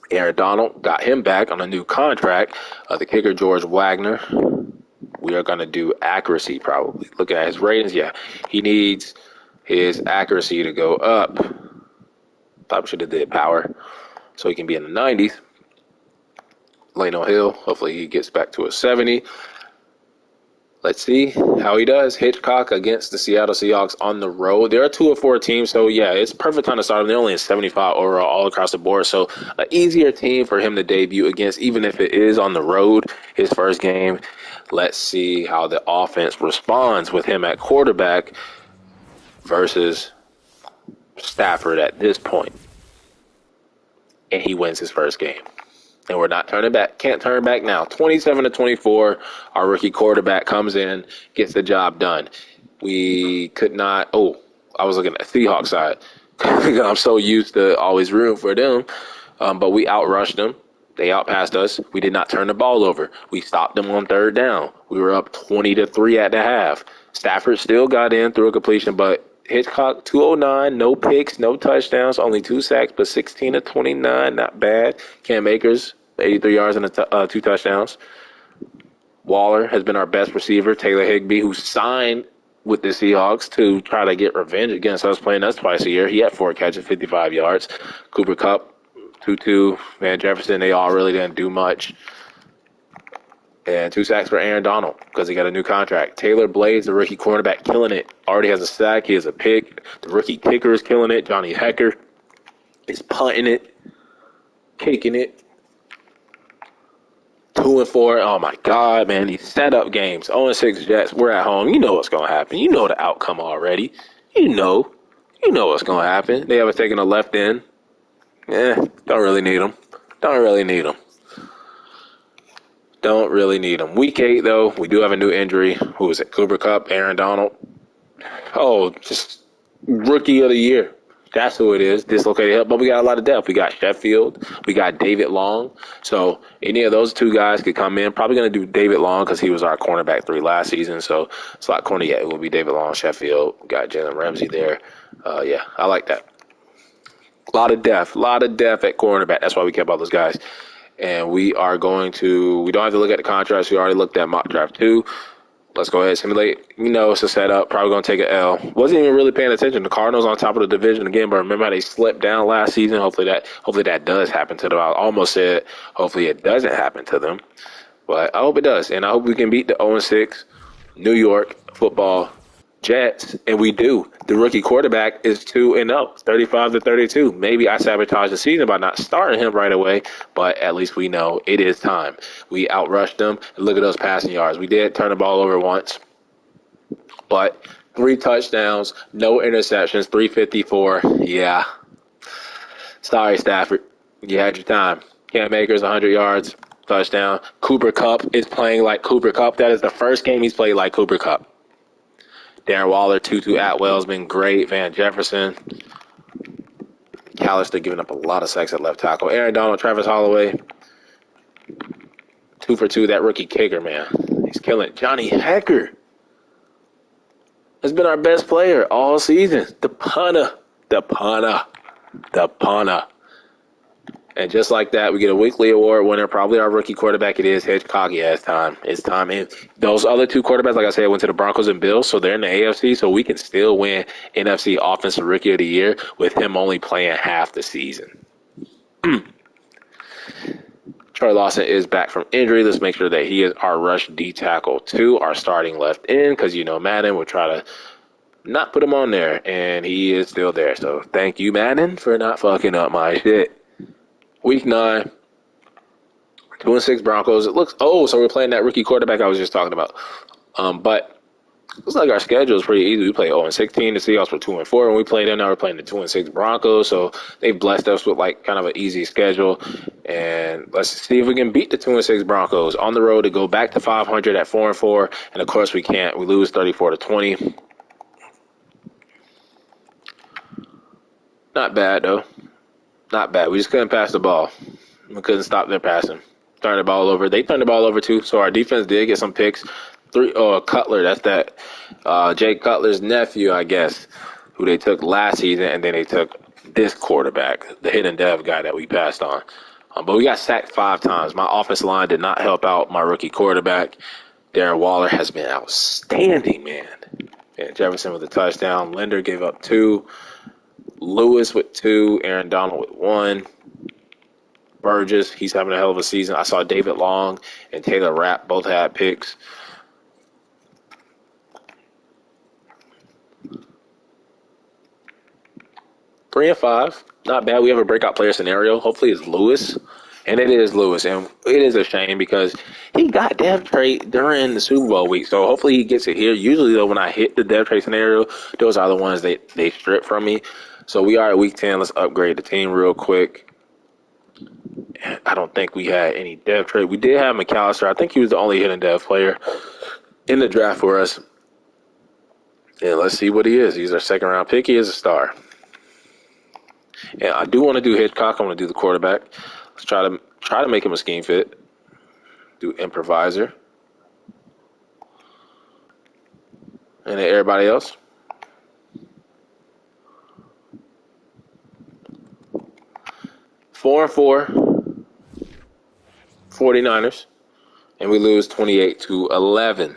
S1: Aaron Donald, got him back on a new contract. The kicker, George Wagner. We are going to do accuracy probably. Looking at his ratings, yeah. He needs his accuracy to go up. Probably should have did power so he can be in the 90s. Lano Hill, hopefully he gets back to a 70. Let's see how he does. Hitchcock against the Seattle Seahawks on the road. They're a 2-4 team, so yeah, it's perfect time to start him. They're only in 75 overall all across the board, so an easier team for him to debut against, even if it is on the road, his first game. Let's see how the offense responds with him at quarterback versus Stafford at this point. And he wins his first game. And we're not turning back. Can't turn back now. 27-24. Our rookie quarterback comes in, gets the job done. We could not. Oh, I was looking at the Seahawks side. I'm so used to always rooting for them. But we outrushed them. They outpassed us. We did not turn the ball over. We stopped them on third down. We were up 20-3 at the half. Stafford still got in through a completion, but Hitchcock, 209, no picks, no touchdowns, only 2 sacks, but 16-29, not bad. Cam Akers, 83 yards and 2 touchdowns. Waller has been our best receiver. Taylor Higbee, who signed with the Seahawks to try to get revenge against us, playing us twice a year. He had 4 catches, 55 yards. Cooper Kupp, Tutu, Van Jefferson, they all really didn't do much. And 2 sacks for Aaron Donald because he got a new contract. Taylor Blades, the rookie cornerback, killing it. Already has a sack. He has a pick. The rookie kicker is killing it. Johnny Hecker is punting it, kicking it. 2-4. Oh, my God, man. These setup games. 0-6 Jets. We're at home. You know what's going to happen. You know the outcome already. You know what's going to happen. They haven't taken a left end. Don't really need them. Don't really need them. Week 8, though, we do have a new injury. Who is it? Cooper Kupp, Aaron Donald. Oh, just rookie of the year. That's who it is. Dislocated hip. But we got a lot of depth. We got Sheffield. We got David Long. So any of those two guys could come in. Probably going to do David Long because he was our cornerback 3 last season. So slot corner, yeah, it will be David Long, Sheffield. We got Jalen Ramsey there. Yeah, I like that. A lot of depth at cornerback. That's why we kept all those guys. And we don't have to look at the contracts. We already looked at mock draft 2. Let's go ahead and simulate. It's a setup. Probably going to take an L. Wasn't even really paying attention. The Cardinals on top of the division again, but remember how they slipped down last season? Hopefully that does happen to them. I almost said hopefully it doesn't happen to them, but I hope it does. And I hope we can beat the 0-6 New York Football Jets, and we do. The rookie quarterback is 2-0, 35-32. Maybe I sabotaged the season by not starting him right away, but at least we know it is time. We outrushed them, and look at those passing yards. We did turn the ball over once, but 3 touchdowns, no interceptions, 354. Yeah. Sorry, Stafford. You had your time. Cam Akers, 100 yards, touchdown. Cooper Kupp is playing like Cooper Kupp. That is the first game he's played like Cooper Kupp. Darren Waller, Tutu Atwell's been great. Van Jefferson. Callister giving up a lot of sacks at left tackle. Aaron Donald, Travis Holloway. 2 for 2. That rookie kicker, man. He's killing it. Johnny Hecker has been our best player all season. The punter. And just like that, we get a weekly award winner, probably our rookie quarterback. It is Hitchcock. Yeah, it's time. It's time. And those other 2 quarterbacks, like I said, went to the Broncos and Bills, so they're in the AFC, so we can still win NFC Offensive Rookie of the Year with him only playing half the season. Troy Lawson is back from injury. Let's make sure that he is our rush D tackle too, our starting left end, because Madden will try to not put him on there, and he is still there. So thank you, Madden, for not fucking up my shit. Week 9, 2-6 Broncos. It looks so we're playing that rookie quarterback I was just talking about. But it looks like our schedule is pretty easy. We play 0-16. The Seahawks were 2-4 when we played them. Now we're playing the 2-6 Broncos. So they've blessed us with like kind of an easy schedule. And let's see if we can beat the 2-6 Broncos on the road to go back to 500 at 4-4. And of course we can't. We lose 34-20. Not bad though. Not bad. We just couldn't pass the ball. We couldn't stop their passing. Turned the ball over. They turned the ball over too. So our defense did get some picks. Cutler. That's that Jay Cutler's nephew, I guess, who they took last season, and then they took this quarterback, the hidden dev guy that we passed on. But we got sacked 5 times. My offensive line did not help out my rookie quarterback. Darren Waller has been outstanding, man. And Jefferson with a touchdown. Linder gave up 2. Lewis with 2, Aaron Donald with 1. Burgess, he's having a hell of a season. I saw David Long and Taylor Rapp both had picks. Three and 5, not bad. We have a breakout player scenario. Hopefully it's Lewis, and it is Lewis. And it is a shame because he got dev trade during the Super Bowl week. So hopefully he gets it here. Usually though, when I hit the dev trade scenario, those are the ones they strip from me. So we are at week 10. Let's upgrade the team real quick. I don't think we had any dev trade. We did have McAllister. I think he was the only hidden dev player in the draft for us. And let's see what he is. He's our 2nd round pick. He is a star. And I do want to do Hitchcock. I want to do the quarterback. Let's try to make him a scheme fit. Do improviser. And then everybody else. 4-4, 49ers, and we lose 28-11.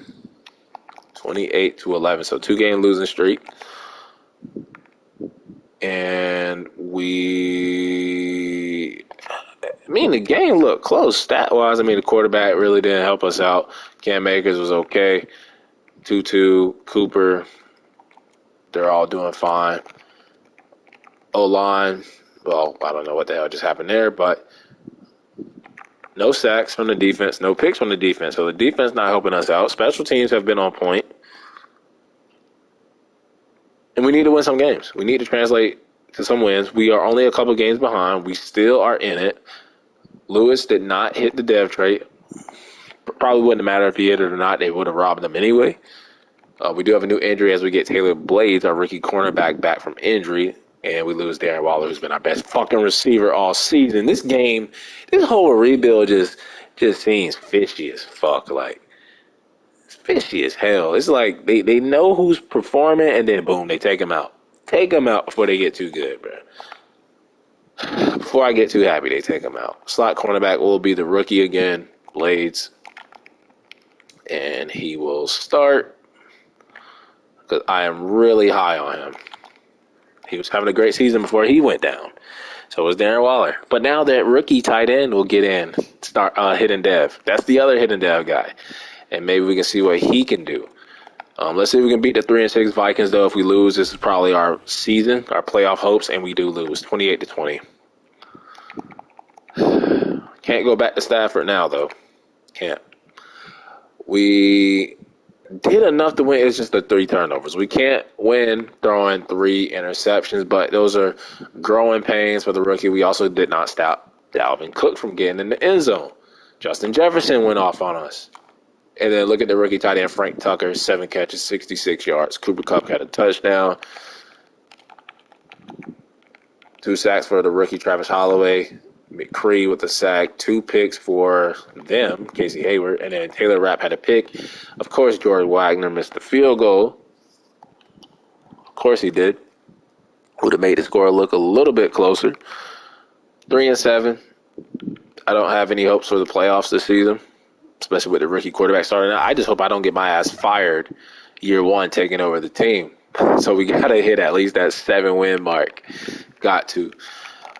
S1: 28-11. So 2-game losing streak. And the game looked close stat-wise. The quarterback really didn't help us out. Cam Akers was okay. Tutu, Cooper, they're all doing fine. O-line, well, I don't know what the hell just happened there, but no sacks from the defense, no picks from the defense. So the defense not helping us out. Special teams have been on point. And we need to win some games. We need to translate to some wins. We are only a couple games behind. We still are in it. Lewis did not hit the dev trait. Probably wouldn't matter if he hit it or not. They would have robbed him anyway. We do have a new injury as we get Taylor Blades, our rookie cornerback, back from injury. And we lose Darren Waller, who's been our best fucking receiver all season. This game, this whole rebuild just seems fishy as fuck. Like, it's fishy as hell. It's like they know who's performing, and then boom, they take him out. Take him out before they get too good, bro. Before I get too happy, they take him out. Slot cornerback will be the rookie again, Blades. And he will start because I am really high on him. He was having a great season before he went down. So was Darren Waller. But now that rookie tight end will get in, start hidden dev. That's the other hidden dev guy. And maybe we can see what he can do. Let's see if we can beat the 3-6 Vikings, though. If we lose, this is probably our season, our playoff hopes, and we do lose 28-20. Can't go back to Stafford now, though. Can't. We did enough to win. It's just the 3 turnovers. We can't win throwing 3 interceptions, but those are growing pains for the rookie. We also did not stop Dalvin Cook from getting in the end zone. Justin Jefferson went off on us. And then look at the rookie tight end, Frank Tucker, 7 catches, 66 yards. Cooper Kupp had a touchdown. 2 sacks for the rookie, Travis Holloway. McCree with a sack, 2 picks for them, Casey Hayward, and then Taylor Rapp had a pick. Of course, George Wagner missed the field goal. Of course he did. Would have made the score look a little bit closer. 3-7. I don't have any hopes for the playoffs this season, especially with the rookie quarterback starting out. I just hope I don't get my ass fired year 1 taking over the team. So we got to hit at least that 7-win mark. Got to.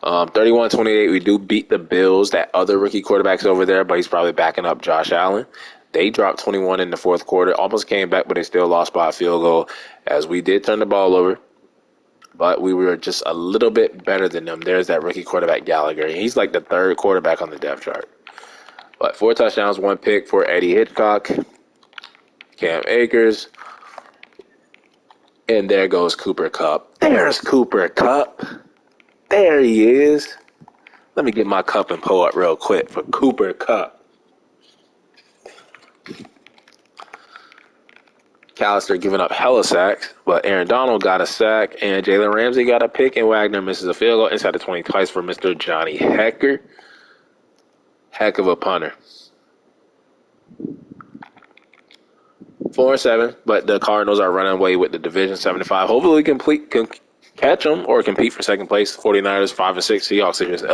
S1: 31-28, we do beat the Bills. That other rookie quarterback's over there, but he's probably backing up Josh Allen. They dropped 21 in the fourth quarter, almost came back, but they still lost by a field goal, as we did turn the ball over. But we were just a little bit better than them. There's that rookie quarterback Gallagher. He's like the 3rd quarterback on the depth chart. But 4 touchdowns, 1 pick for Eddie Hitchcock, Cam Akers, and there goes Cooper Kupp. There's Cooper Kupp. There he is. Let me get my cup and pull up real quick for Cooper Kupp. Callister giving up hella sacks, but Aaron Donald got a sack, and Jalen Ramsey got a pick, and Wagner misses a field goal inside the 20 twice for Mr. Johnny Hecker. Heck of a punter. 4-7, but the Cardinals are running away with the division 7-5. Hopefully we can catch them or compete for second place. 49ers 5-6. Seahawks are just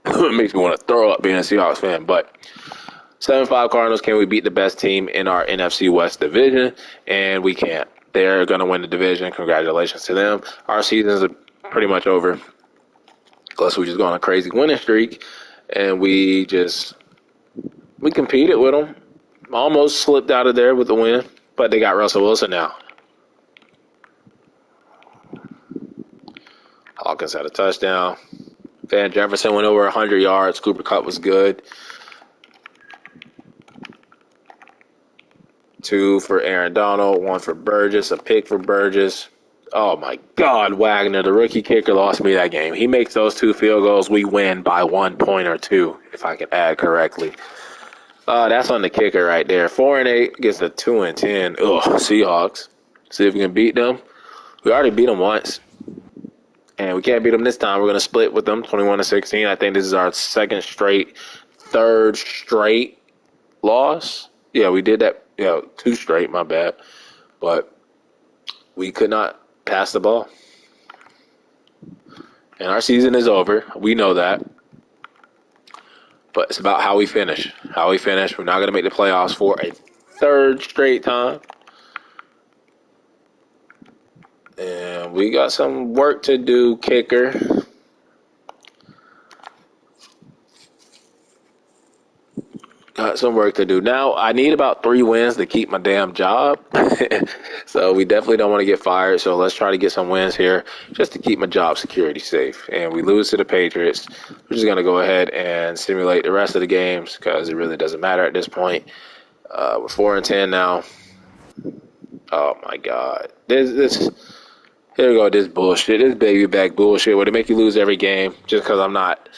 S1: it makes me want to throw up being a Seahawks fan. But 7-5 Cardinals. Can we beat the best team in our NFC West division? And we can't. They're going to win the division. Congratulations to them. Our seasons are pretty much over, unless we just go on a crazy winning streak. And we competed with them. Almost slipped out of there with the win, but they got Russell Wilson now. Hawkins had a touchdown. Van Jefferson went over 100 yards. Cooper Kupp was good. 2 for Aaron Donald, 1 for Burgess, a pick for Burgess. Oh, my God, Wagner, the rookie kicker, lost me that game. He makes those 2 field goals. We win by 1 point or 2, if I can add correctly. That's on the kicker right there. 4-8 gets a 2-10. Ugh, Seahawks. See if we can beat them. We already beat them once, and we can't beat them this time. We're going to split with them, 21-16. I think this is our third straight loss. Yeah, we did that. Yeah, 2 straight. My bad. But we could not pass the ball, and our season is over. We know that. But it's about how we finish. How we finish. We're not going to make the playoffs for a 3rd straight time. And we got some work to do, kicker. Got some work to do. Now, I need about 3 wins to keep my damn job. So we definitely don't want to get fired. So let's try to get some wins here just to keep my job security safe. And we lose to the Patriots. We're just going to go ahead and simulate the rest of the games because it really doesn't matter at this point. We're 4-10 now. Oh, my God. Here we go, this bullshit. This baby back bullshit where they make you lose every game just because I'm not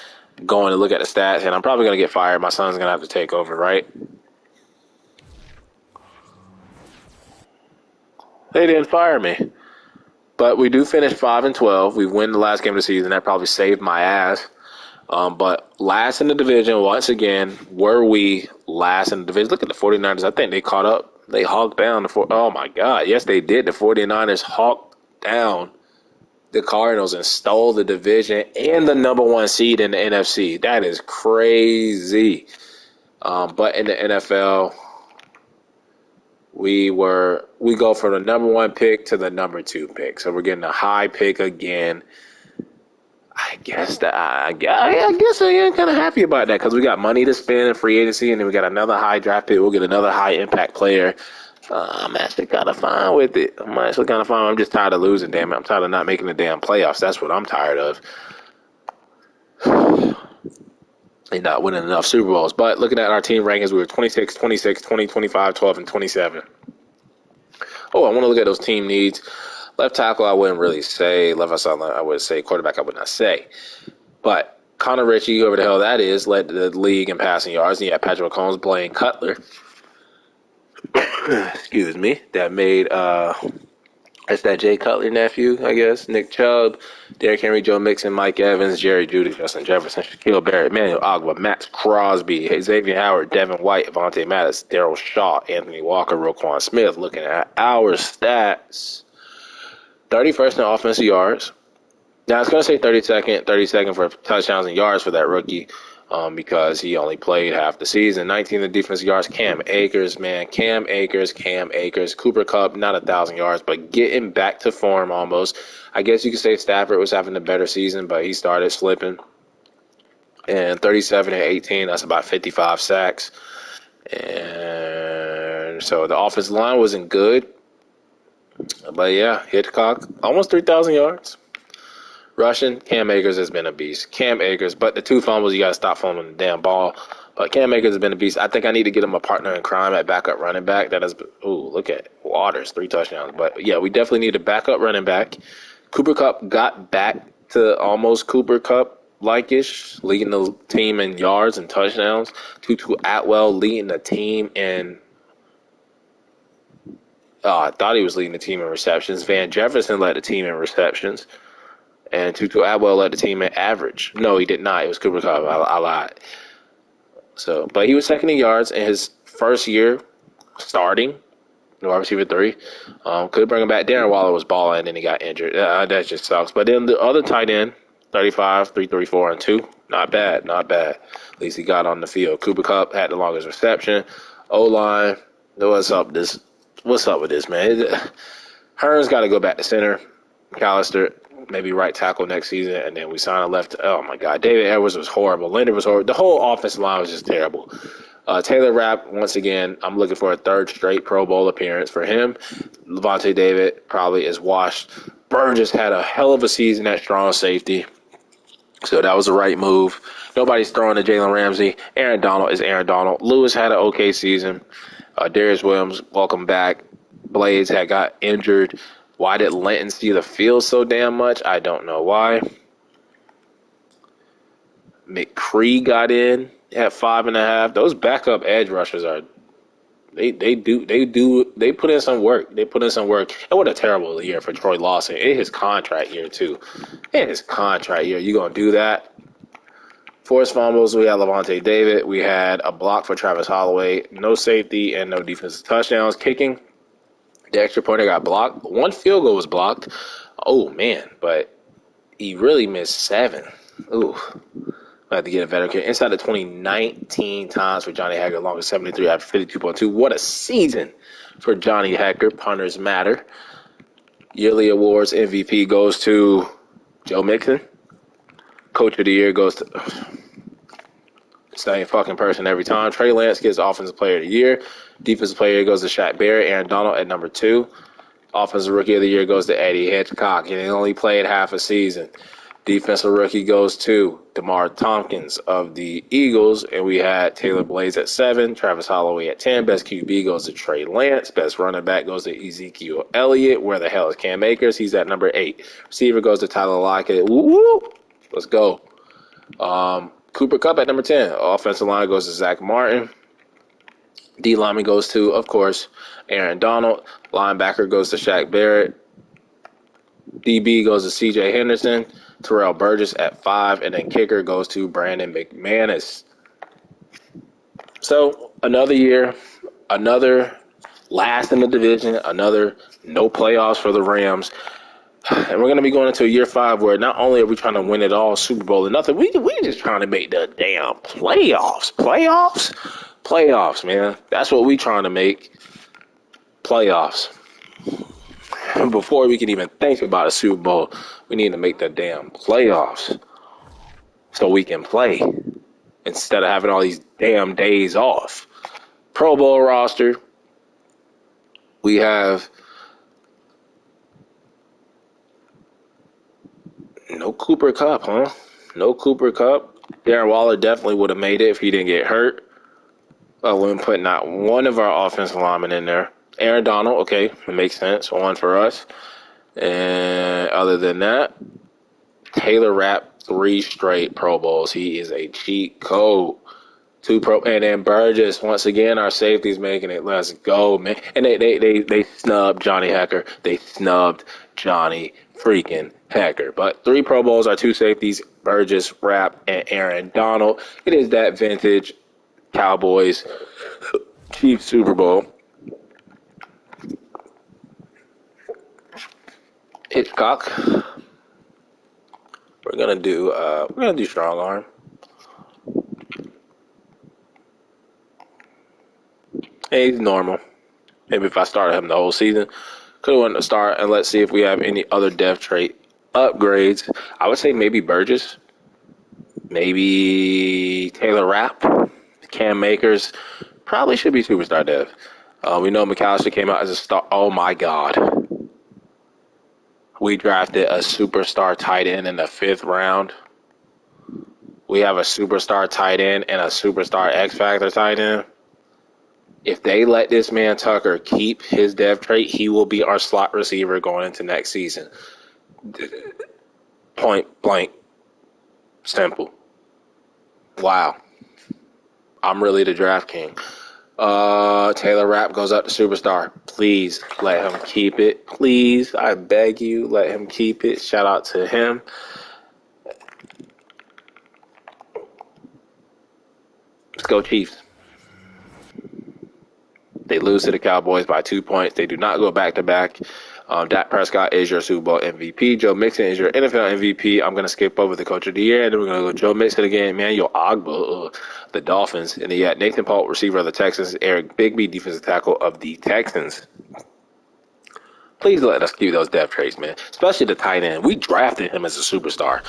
S1: going to look at the stats, and I'm probably going to get fired. My son's going to have to take over, right? They didn't fire me. But we do finish 5-12. We win the last game of the season. That probably saved my ass. But last in the division, once again, were we last in the division? Look at the 49ers. I think they caught up. They hawked down oh, my God. Yes, they did. The 49ers hawked down the Cardinals and stole the division and the number one seed in the NFC. That is crazy. But in the NFL, we go from the number one pick to the number two pick. So we're getting a high pick again. I guess I am kind of happy about that because we got money to spend in free agency, and then we got another high draft pick. We'll get another high impact player. I'm actually kind of fine with it. I'm just tired of losing, damn it. I'm tired of not making the damn playoffs. That's what I'm tired of. And not winning enough Super Bowls. But looking at our team rankings, we were 26, 26, 20, 25, 12, and 27. Oh, I want to look at those team needs. Left tackle, I wouldn't really say. Left outside, I would say. Quarterback, I would not say. But Connor Ritchie, whoever the hell that is, led the league in passing yards. And you had Patrick Mahomes, Blaine Cutler. Excuse me. That made, that's that Jay Cutler nephew, I guess. Nick Chubb, Derrick Henry, Joe Mixon, Mike Evans, Jerry Jeudy, Justin Jefferson, Shaquille Barrett, Emmanuel Ogba, Max Crosby, Xavier Howard, Devin White, Avonte Maddox, Darryl Shaw, Anthony Walker, Roquan Smith. Looking at our stats. 31st in offensive yards. Now, I was going to say 32nd for touchdowns and yards for that rookie because he only played half the season. 19th in defensive yards. Cam Akers, man. Cam Akers. Cooper Kupp, not 1,000 yards, but getting back to form almost. I guess you could say Stafford was having a better season, but he started slipping. And 37 and 18, that's about 55 sacks. And so the offensive line wasn't good. But yeah, Hitchcock, almost 3,000 yards. Rushing, Cam Akers has been a beast. Cam Akers, but the two fumbles, you got to stop fumbling the damn ball. But Cam Akers has been a beast. I think I need to get him a partner in crime at backup running back. Look at Waters, 3 touchdowns. But yeah, we definitely need a backup running back. Cooper Kupp got back to almost Cooper Kupp-like-ish, leading the team in yards and touchdowns. Tutu Atwell leading the team in I thought he was leading the team in receptions. Van Jefferson led the team in receptions. And Tutu Atwell led the team in average. No, he did not. It was Cooper Kupp. I lied. But he was second in yards in his first year starting. Wide receiver 3. Could bring him back. Darren Waller was balling, and then he got injured. That just sucks. But then the other tight end, 35, 334, and 2. Not bad. At least he got on the field. Cooper Kupp had the longest reception. O-line. What's up with this, man? Hearns got to go back to center. McAllister, maybe right tackle next season, and then we sign a left. Oh, my God. David Edwards was horrible. Leonard was horrible. The whole offensive line was just terrible. Taylor Rapp, once again, I'm looking for a third straight Pro Bowl appearance for him. Levante David probably is washed. Burgess had a hell of a season at strong safety, so that was the right move. Nobody's throwing to Jalen Ramsey. Aaron Donald is Aaron Donald. Lewis had an okay season. Darius Williams, welcome back. Blades had got injured. Why did Linton see the field so damn much? I don't know why. McCree got in at 5.5. Those backup edge rushers are they put in some work. And what a terrible year for Troy Lawson. In his contract year too. You gonna do that? Forced fumbles, we had Levante David. We had a block for Travis Holloway. No safety and no defensive touchdowns. Kicking, the extra pointer got blocked. 1 field goal was blocked. Oh, man, but he really missed 7. Ooh. I have to get a better kick. Inside the 2019 times for Johnny Hacker, longest 73 after 52.2. What a season for Johnny Hacker. Punters matter. Yearly awards MVP goes to Joe Mixon. Coach of the year goes to same fucking person every time. Trey Lance gets Offensive Player of the Year. Defensive Player goes to Shaq Barrett. Aaron Donald at number 2. Offensive Rookie of the Year goes to Eddie Hitchcock. And he only played half a season. Defensive Rookie goes to DeMar Tompkins of the Eagles. And we had Taylor Blades at 7. Travis Holloway at 10. Best QB goes to Trey Lance. Best running back goes to Ezekiel Elliott. Where the hell is Cam Akers? He's at number 8. Receiver goes to Tyler Lockett. Woo! Let's go. Cooper Kupp at number 10. Offensive line goes to Zach Martin. D lineman goes to, of course, Aaron Donald. Linebacker goes to Shaq Barrett. DB goes to C.J. Henderson, Terrell Burgess at 5, and then kicker goes to Brandon McManus. So another year, another last in the division, another no playoffs for the Rams. And we're going to be going into year 5 where not only are we trying to win it all, Super Bowl and nothing, we just trying to make the damn playoffs. Playoffs, man. That's what we trying to make. Playoffs. Before we can even think about a Super Bowl, we need to make the damn playoffs so we can play instead of having all these damn days off. Pro Bowl roster, we have no Cooper Kupp, huh? No Cooper Kupp. Darren Waller definitely would have made it if he didn't get hurt. We wouldn't put not one of our offensive linemen in there. Aaron Donald, okay, it makes sense. One for us. And other than that, Taylor Rapp, 3 straight Pro Bowls. He is a cheat code. And then Burgess, once again, our safety's making it. Let's go, man. And they snubbed Johnny Hecker. They snubbed Johnny freaking Hecker. But 3 Pro Bowls, our 2 safeties, Burgess, Rapp, and Aaron Donald. It is that vintage Cowboys Chiefs Super Bowl. Hitchcock. We're gonna do strong arm. Hey, he's normal. Maybe if I started him the whole season, could have went to start. And let's see if we have any other depth trait upgrades. I would say maybe Burgess, maybe Taylor Rapp, Cam Makers. Probably should be superstar dev. We know McAllister came out as a star. Oh my God. We drafted a superstar tight end in the 5th round. We have a superstar tight end and a superstar X Factor tight end. If they let this man Tucker keep his dev trait, he will be our slot receiver going into next season. Point blank. Simple. Wow. I'm really the draft king. Taylor Rapp goes up to superstar. Please let him keep it. Please, I beg you, let him keep it. Shout out to him. Let's go Chiefs. They lose to the Cowboys by 2 points. They do not go back-to-back. Dak Prescott is your Super Bowl MVP. Joe Mixon is your NFL MVP. I'm going to skip over the Coach of the Year, and then we're going to go Joe Mixon again. Emmanuel Ogbah, the Dolphins. And then you got Nathan Pope, receiver of the Texans. Eric Bigby, defensive tackle of the Texans. Please let us keep those depth traits, man. Especially the tight end. We drafted him as a superstar.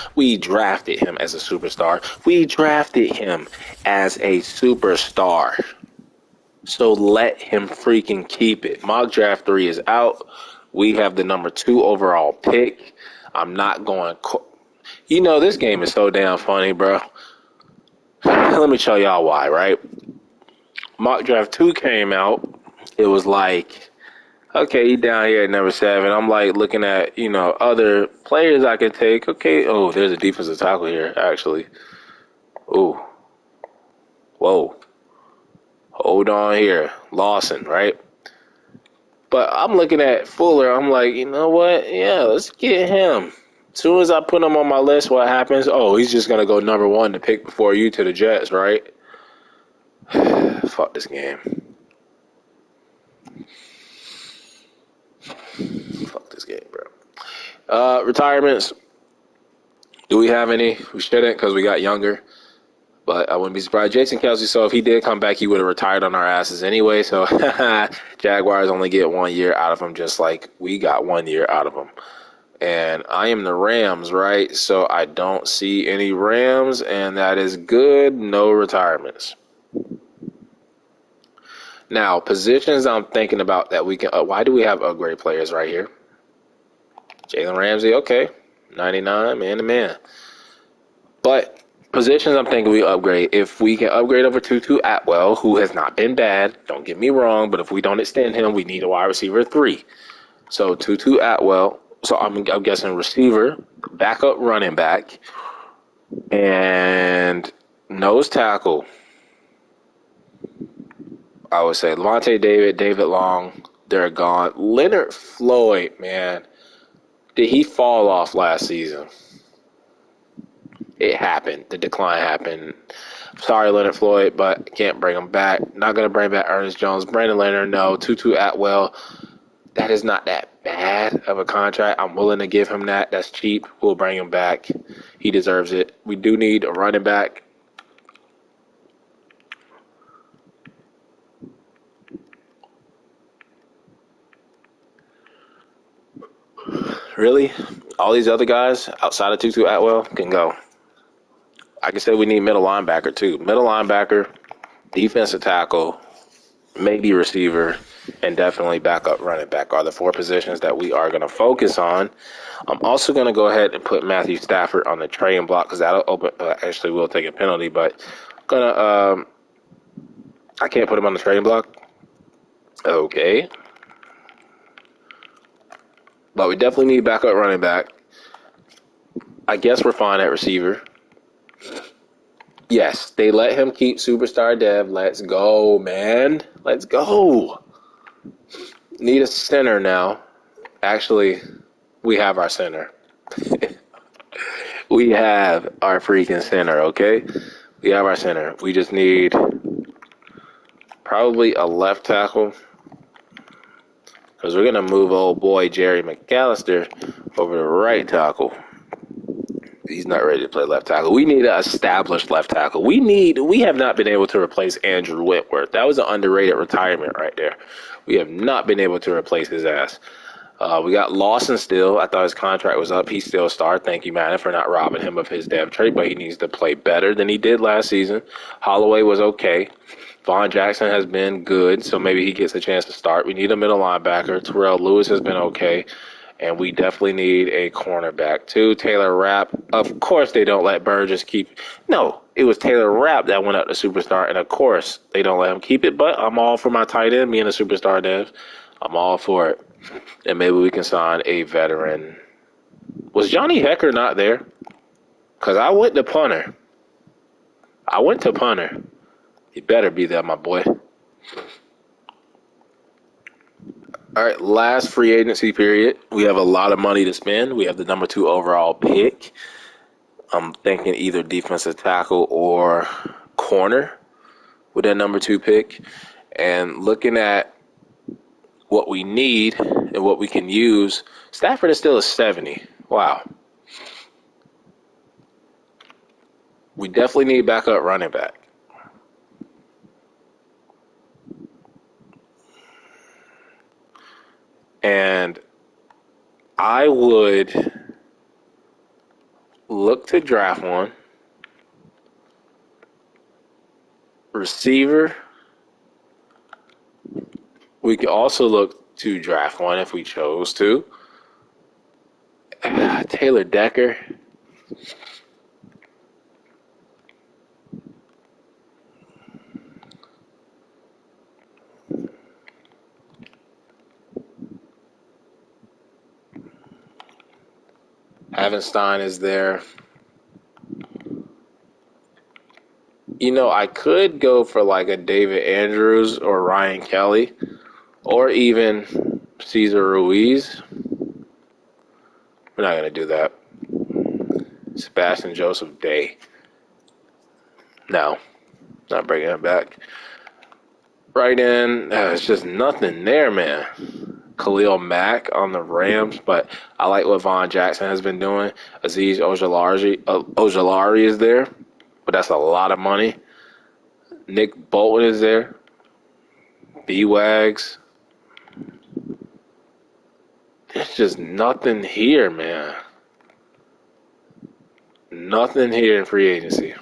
S1: So let him freaking keep it. Mock Draft 3 is out. We have the number 2 overall pick. I'm not going... this game is so damn funny, bro. Let me show y'all why, right? Mock Draft 2 came out. It was like, okay, he down here at number 7. I'm like looking at, other players I could take. Okay, oh, there's a defensive tackle here, actually. Ooh. Whoa. Hold on here. Lawson, right? But I'm looking at Fuller. I'm like, you know what? Yeah, let's get him. As soon as I put him on my list, what happens? Oh, he's just going to go number 1 to pick before you to the Jets, right? Fuck this game. Fuck this game, bro. Retirements. Do we have any? We shouldn't because we got younger. But I wouldn't be surprised. Jason Kelsey, so if he did come back, he would have retired on our asses anyway. So Jaguars only get 1 year out of him, just like we got 1 year out of him. And I am the Rams, right? So I don't see any Rams, and that is good. No retirements. Now, positions I'm thinking about that we can why do we have upgrade players right here? Jalen Ramsey, okay. 99, man to man. But positions I'm thinking we upgrade. If we can upgrade over Tutu Atwell, who has not been bad, don't get me wrong, but if we don't extend him, we need a wide receiver 3. So Tutu Atwell, so I'm guessing receiver, backup running back, and nose tackle. I would say Levante David, David Long, they're gone. Leonard Floyd, man. Did he fall off last season? It happened. The decline happened. Sorry, Leonard Floyd, but can't bring him back. Not going to bring back Ernest Jones. Brandon Leonard, no. Tutu Atwell, that is not that bad of a contract. I'm willing to give him that. That's cheap. We'll bring him back. He deserves it. We do need a running back. Really? All these other guys outside of Tutu Atwell can go. Like I said, we need middle linebacker too. Middle linebacker, defensive tackle, maybe receiver, and definitely backup running back are the four positions that we are going to focus on. I'm also going to go ahead and put Matthew Stafford on the trading block because that'll open. Actually, we'll take a penalty, but I can't put him on the trading block. Okay. But we definitely need backup running back. I guess we're fine at receiver. Yes, they let him keep superstar Dev. Let's go, man. Let's go. Need a center now. Actually, we have our center. We have our freaking center, okay? We have our center. We just need probably a left tackle because we're going to move old boy Jerry McAllister over to right tackle. He's not ready to play left tackle. We need an established left tackle. We have not been able to replace Andrew Whitworth. That was an underrated retirement right there. We have not been able to replace his ass. We got Lawson still. I thought his contract was up. He's still a star. Thank you, Madden, for not robbing him of his dev trait, but he needs to play better than he did last season. Holloway was okay. Vaughn Jackson has been good, so maybe he gets a chance to start. We need a middle linebacker. Terrell Lewis has been okay. And we definitely need a cornerback, too. Taylor Rapp. Of course they don't let Burgess keep. No, it was Taylor Rapp that went up to superstar. And, of course, they don't let him keep it. But I'm all for my tight end being a superstar dev. I'm all for it. And maybe we can sign a veteran. Was Johnny Hecker not there? Because I went to punter. You better be there, my boy. All right, last free agency period. We have a lot of money to spend. We have the number 2 overall pick. I'm thinking either defensive tackle or corner with that number 2 pick. And looking at what we need and what we can use, Stafford is still a 70. Wow. We definitely need backup running back. And I would look to draft one. Receiver. We could also look to draft one if we chose to. Taylor Decker. Havenstein is there. You know, I could go for like a David Andrews or Ryan Kelly or even Cesar Ruiz. We're not going to do that. Sebastian Joseph Day. No, not bringing him back. Right in, it's just nothing there, man. Khalil Mack on the Rams, but I like what Vaughn Jackson has been doing. Azeez Ojulari is there, but that's a lot of money. Nick Bolton is there. B-Wags. There's just nothing here, man. Nothing here in free agency.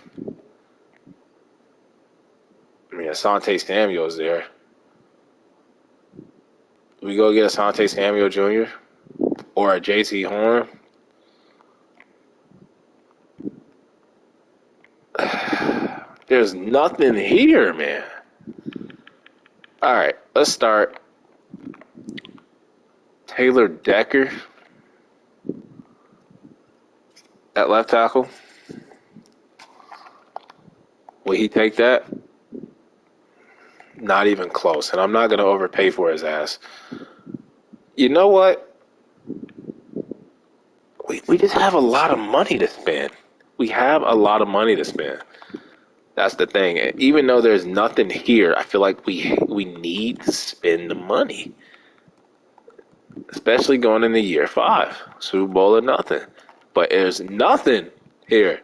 S1: I mean, Asante Samuel's there. We go get Asante Samuel Jr. or a J.C. Horn. There's nothing here, man. All right, let's start. Taylor Decker at left tackle. Will he take that? Not even close. And I'm not going to overpay for his ass. You know what? We just have a lot of money to spend. We have a lot of money to spend. That's the thing. Even though there's nothing here, I feel like we need to spend the money. Especially going into year 5. Super Bowl or nothing. But there's nothing here.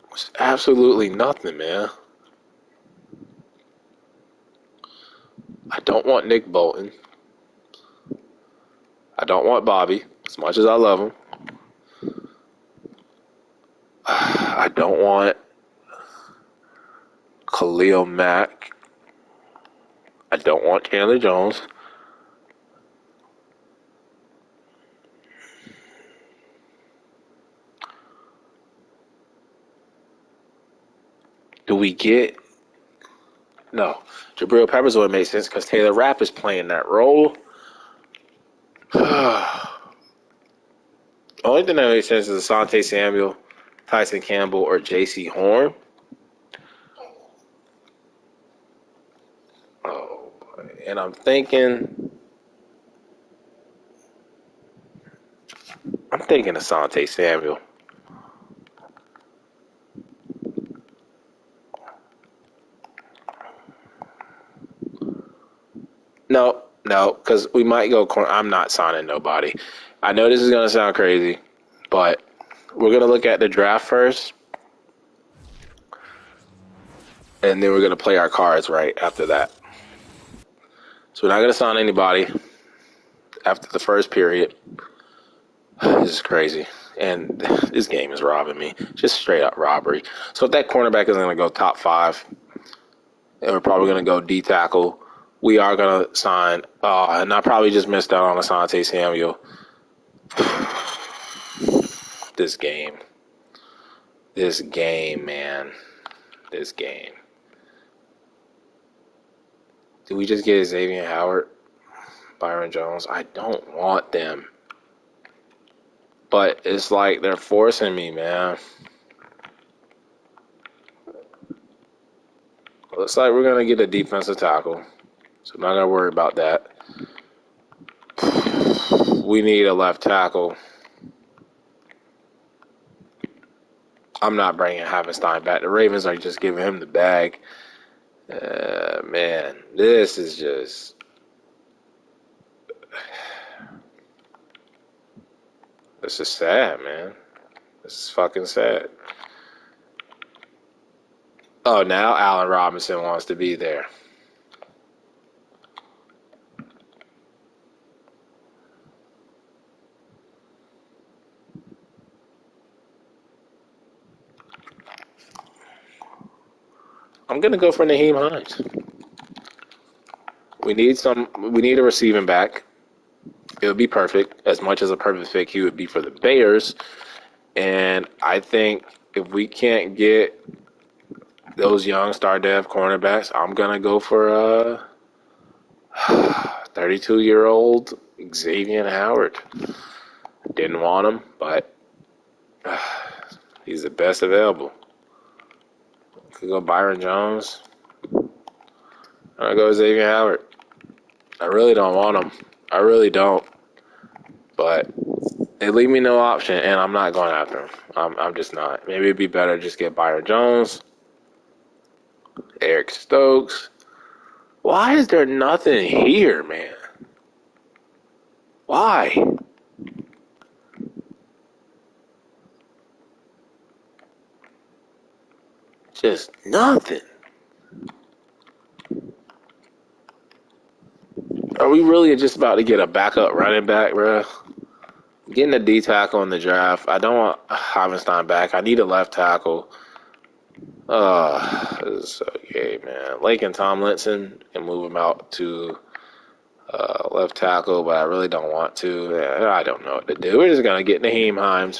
S1: There's absolutely nothing, man. I don't want Nick Bolton. I don't want Bobby, as much as I love him. I don't want Khalil Mack. I don't want Chandler Jones. Do we get... No. Jabril Peppers would make sense because Taylor Rapp is playing that role. Only thing that makes sense is Asante Samuel, Tyson Campbell, or J.C. Horn. Oh, and I'm thinking Asante Samuel. No, because we might go corner. I'm not signing nobody. I know this is going to sound crazy, but we're going to look at the draft first, and then we're going to play our cards right after that. So we're not going to sign anybody after the first period. This is crazy. And this game is robbing me. Just straight up robbery. So if that cornerback is going to go top 5, and we're probably going to go D tackle, we are going to sign. And I probably just missed out on Asante Samuel. This game, man. This game. Do we just get Xavier Howard, Byron Jones? I don't want them. But it's like they're forcing me, man. Looks like we're going to get a defensive tackle. So I'm not going to worry about that. We need a left tackle. I'm not bringing Havenstein back. The Ravens are just giving him the bag. Man, this is just... This is sad, man. This is fucking sad. Oh, now Allen Robinson wants to be there. I'm going to go for Naheem Hines. We need a receiving back. It would be perfect. As much as a perfect fit he would be for the Bears. And I think if we can't get those young star dev cornerbacks, I'm going to go for a 32-year-old Xavier Howard. Didn't want him, but he's the best available. Could go Byron Jones. I'm going to go Xavier Howard. I really don't want him. I really don't. But they leave me no option, and I'm not going after him. I'm just not. Maybe it'd be better to just get Byron Jones, Eric Stokes. Why is there nothing here, man? Why? Just nothing. Are we really just about to get a backup running back, bro? Getting a D tackle in the draft. I don't want Havenstein back. I need a left tackle. This is so gay, man. Lakin Tomlinson can move him out to left tackle, but I really don't want to. I don't know what to do. We're just going to get Naheem Hines.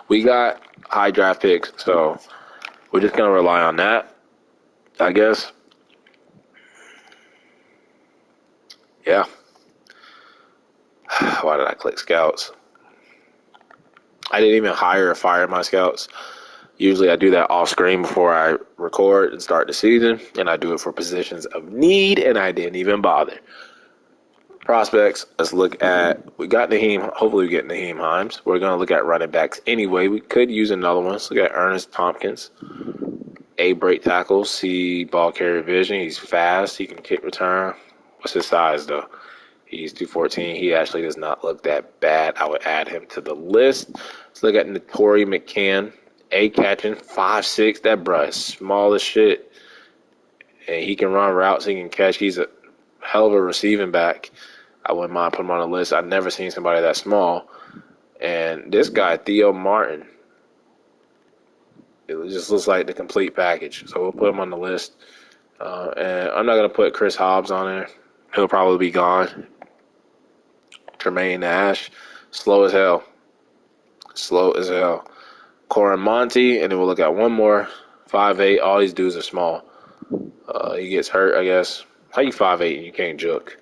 S1: We got high draft picks, so we're just going to rely on that, I guess. Yeah. Why did I click scouts? I didn't even hire or fire my scouts. Usually I do that off screen before I record and start the season, and I do it for positions of need, and I didn't even bother. Prospects, let's look at, we got Naheem, hopefully we get Naheem Himes. We're going to look at running backs anyway. We could use another one. Let's look at Ernest Tompkins. A, break tackles. C, ball carrier vision. He's fast. He can kick return. What's his size, though? He's 214. He actually does not look that bad. I would add him to the list. Let's look at Notori McCann. A, catching, 5'6". That bruh is small as shit. And he can run routes. He can catch. He's a hell of a receiving back. I wouldn't mind putting him on the list. I've never seen somebody that small. And this guy, Theo Martin, it just looks like the complete package. So we'll put him on the list. And I'm not going to put Chris Hobbs on there. He'll probably be gone. Tremaine Nash, slow as hell. Slow as hell. Corin Monty, and then we'll look at one more. 5'8". All these dudes are small. He gets hurt, I guess. How you 5'8" and you can't juke?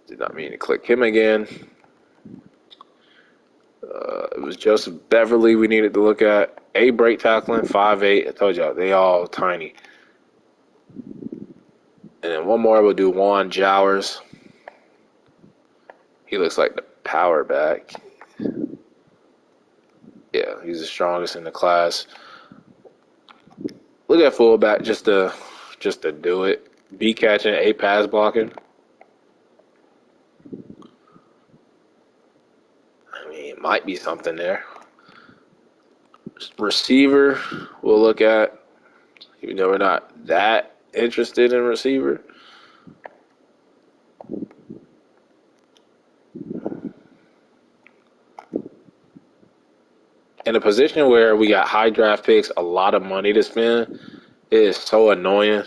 S1: Did not mean to click him again. It was Joseph Beverly we needed to look at. A, break tackling, 5'8". I told y'all, they all tiny. And then one more, we'll do Vaughn Jackson. He looks like the power back. Yeah, he's the strongest in the class. Look at fullback just to do it. B, catching, A, pass blocking. I mean, it might be something there. Receiver, we'll look at, even though we're not that interested in receiver. In a position where we got high draft picks, a lot of money to spend, it is so annoying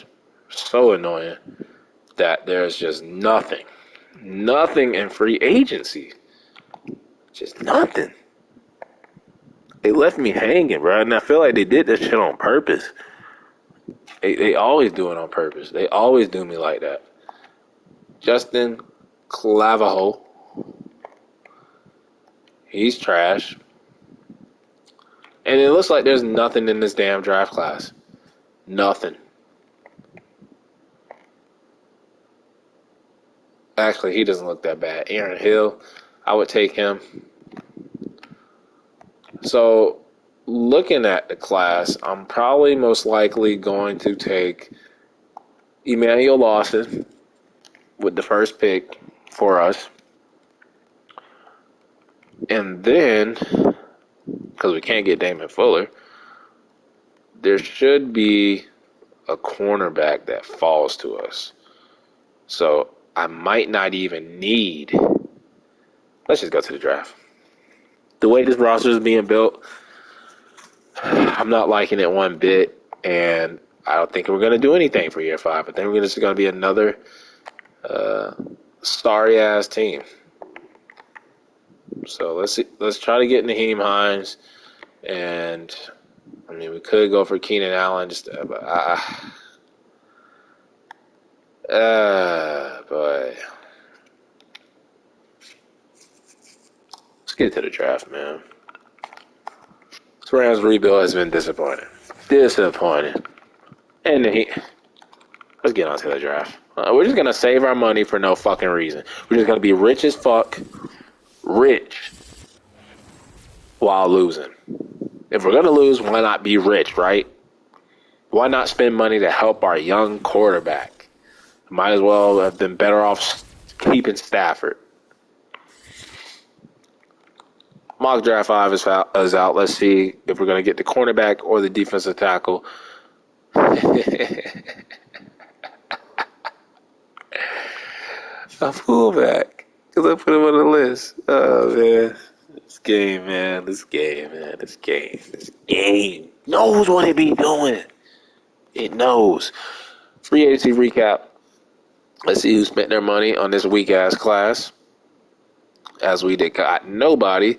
S1: that there's just nothing in free agency. Just nothing. They left me hanging, bro, and I feel like they did this shit on purpose. They always do it on purpose. They always do me like that. Justin Clavijo. He's trash. And it looks like there's nothing in this damn draft class. Nothing. Actually, he doesn't look that bad. Aaron Hill, I would take him. So, looking at the class, I'm probably most likely going to take Emmanuel Lawson with the first pick for us. And then, because we can't get Damon Fuller, there should be a cornerback that falls to us. So, I might not even need. Let's just go to the draft. The way this roster is being built, I'm not liking it one bit, and I don't think we're going to do anything for year 5. I think we're just going to be another sorry-ass team. So let's try to get Naheem Hines, and I mean we could go for Keenan Allen, but let's get to the draft, man. This Rams rebuild has been disappointing. And let's get on to the draft. We're just going to save our money for no fucking reason. We're just going to be rich as fuck. Rich. While losing. If we're going to lose, why not be rich, right? Why not spend money to help our young quarterback? Might as well have been better off keeping Stafford. Mock draft 5 is out. Let's see if we're going to get the cornerback or the defensive tackle. A fullback. Because I put him on the list. Oh, man. This game knows what it be doing. It knows. Free agency recap. Let's see who spent their money on this weak-ass class. As we did got nobody.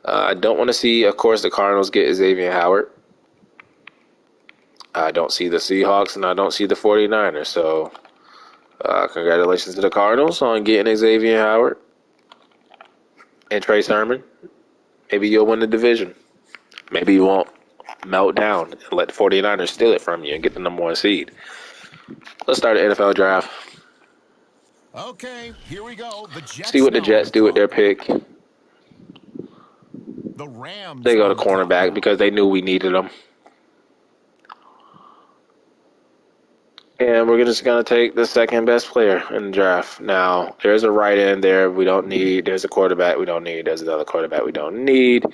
S1: I don't want to see, of course, the Cardinals get Xavier Howard. I don't see the Seahawks, and I don't see the 49ers. So, congratulations to the Cardinals on getting Xavier Howard and Trey Sermon. Maybe you'll win the division. Maybe you won't. melt down and let the 49ers steal it from you and get the number 1 seed. Let's start the NFL draft.
S2: Okay, here we go. The Jets
S1: See what the
S2: now on
S1: Jets do with their pick.
S2: The Rams.
S1: They go to cornerback because they knew we needed them. And we're just going to take the second best player in the draft. Now, there's a right end there we don't need. There's a quarterback we don't need. There's another quarterback we don't need.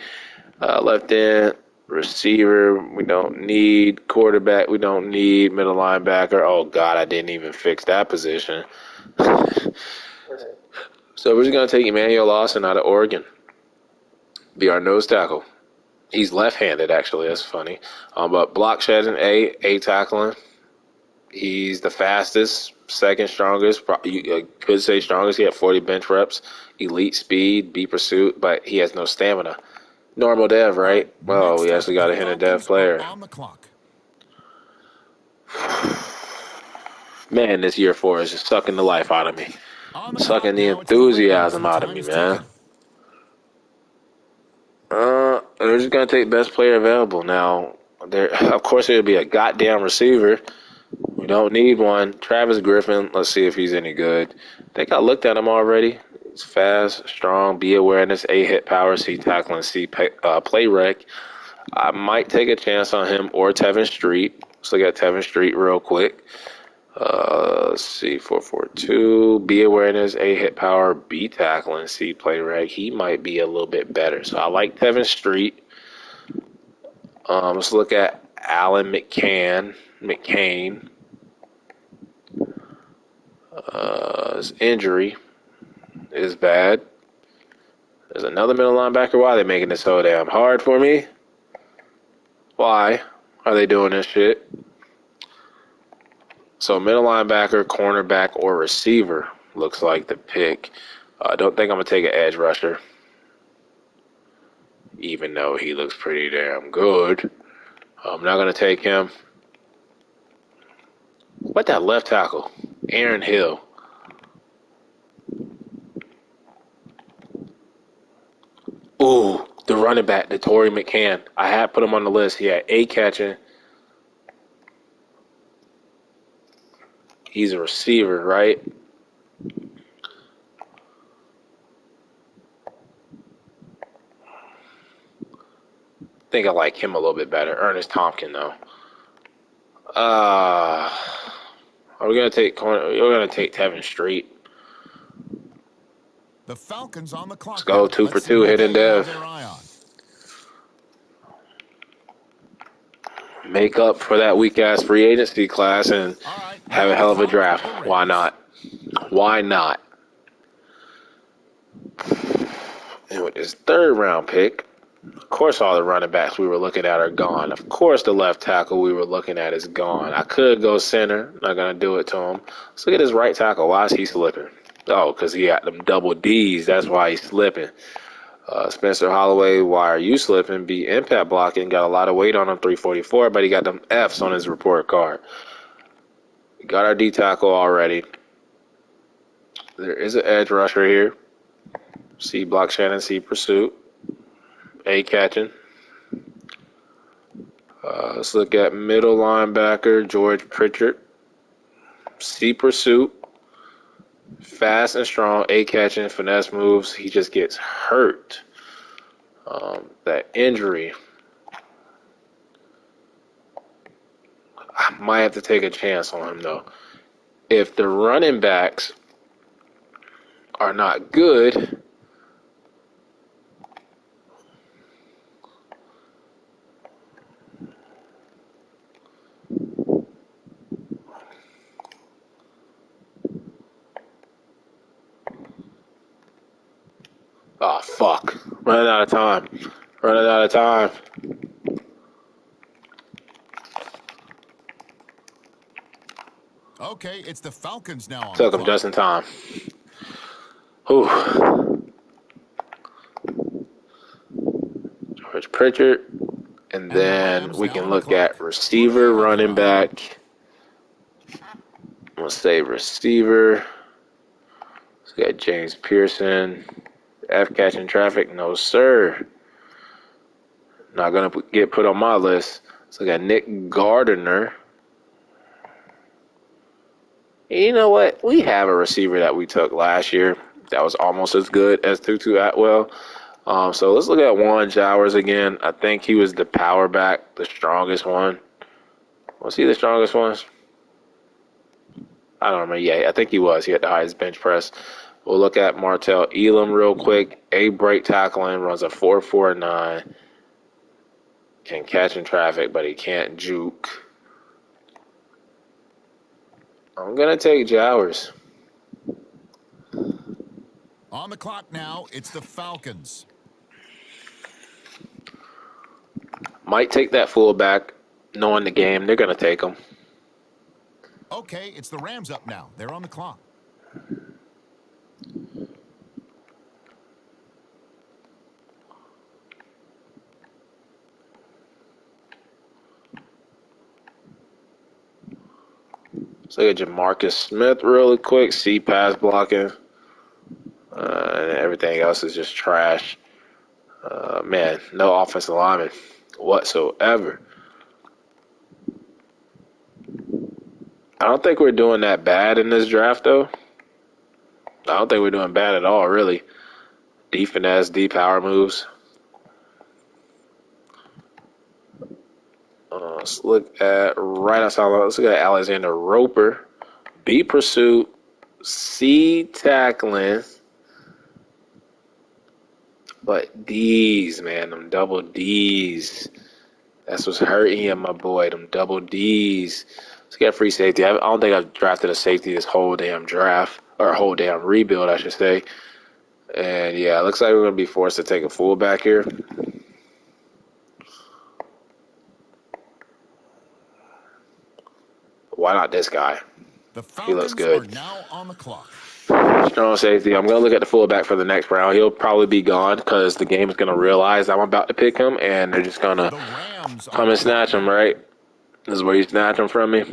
S1: Left end, receiver we don't need. Quarterback we don't need. Middle linebacker. Oh, God, I didn't even fix that position. So we're just going to take Emmanuel Lawson out of Oregon. Be our nose tackle. He's left-handed, actually. That's funny. But block shedding, A tackling. He's the fastest, second strongest. You could say strongest. He had 40 bench reps. Elite speed, B pursuit, but he has no stamina. Normal dev, right? Well, we actually got a hint of dev player. Man, this year 4 is just sucking the life out of me. Sucking the enthusiasm out of me, man. They're just going to take best player available. Now, of course, there'll be a goddamn receiver. We don't need one. Travis Griffin, let's see if he's any good. I think I looked at him already. He's fast, strong, B awareness, A hit power, C tackling, C play rec. I might take a chance on him or Tevin Street. Let's look at Tevin Street real quick. Let's see, 4.42, B awareness, A hit power, B tackling, C play rec. He might be a little bit better. So I like Tevin Street. Let's look at Alan McCain. His injury is bad. There's another middle linebacker. Why are they making this so damn hard for me? Why are they doing this shit? So middle linebacker, cornerback, or receiver looks like the pick. I don't think I'm going to take an edge rusher, even though he looks pretty damn good. I'm not going to take him. What that left tackle? Aaron Hill. Ooh, the running back, the Torrey McCann. I had put him on the list. He had 8 catching. He's a receiver, right? I think I like him a little bit better. Ernest Tompkins, though. Are we gonna take corner? We're gonna take Tevin Street.
S2: The Falcons on the clock.
S1: Let's go 2 for 2, hidden dev. Make up for that weak ass free agency class and have a hell of a draft. Why not? Why not? And with this 3rd round pick, of course all the running backs we were looking at are gone. Of course the left tackle we were looking at is gone. I could go center. Not going to do it to him. Let's look at his right tackle. Why is he slipping? Oh, because he got them double Ds. That's why he's slipping. Spencer Holloway, why are you slipping? B, impact blocking. Got a lot of weight on him, 344, but he got them Fs on his report card. We got our D tackle already. There is an edge rusher here. C, block Shannon, C, pursuit. A, catching. Let's look at middle linebacker, George Pritchard. C, pursuit. Fast and strong, A catching, finesse moves. He just gets hurt. That injury. I might have to take a chance on him, though. If the running backs are not good, oh, fuck. Running out of time. Running out of time.
S2: Okay, it's the Falcons now.
S1: Took him just in time. Whew. George Pritchard. And then we can look at receiver, running back. Let's say receiver. We got James Pearson. F catching traffic. No, sir. Not going to get put on my list. So I got Nick Gardner. And you know what? We have a receiver that we took last year that was almost as good as Tutu Atwell. So let's look at Vaughn Jackson again. I think he was the power back, the strongest one. Was he the strongest one? I don't remember. Yeah, I think he was. He had the highest bench press. We'll look at Martell Elam real quick. A break tackling, runs a 4.49. Can catch in traffic, but he can't juke. I'm going to take Jowers.
S2: On the clock now, it's the Falcons.
S1: Might take that fullback, knowing the game. They're going to take him.
S2: Okay, it's the Rams up now. They're on the clock.
S1: So look at Jamarcus Smith really quick. See pass blocking. And everything else is just trash. Man, no offensive lineman whatsoever. I don't think we're doing that bad in this draft, though. I don't think we're doing bad at all, really. D finesse, D power moves. Let's look at right outside. Let's look at Alexander Roper. B pursuit, C tackling. But D's, man, them double D's. That's what's hurting you, my boy. Them double D's. Let's get free safety. I don't think I've drafted a safety this whole damn draft, or a whole damn rebuild, I should say. And yeah, it looks like we're going to be forced to take a fullback here. Why not this guy? He looks good.
S2: Are now on the clock.
S1: Strong safety. I'm going to look at the fullback for the next round. He'll probably be gone because the game is going to realize I'm about to pick him, and they're just going to come and snatch him, right? This is where you snatch him from me.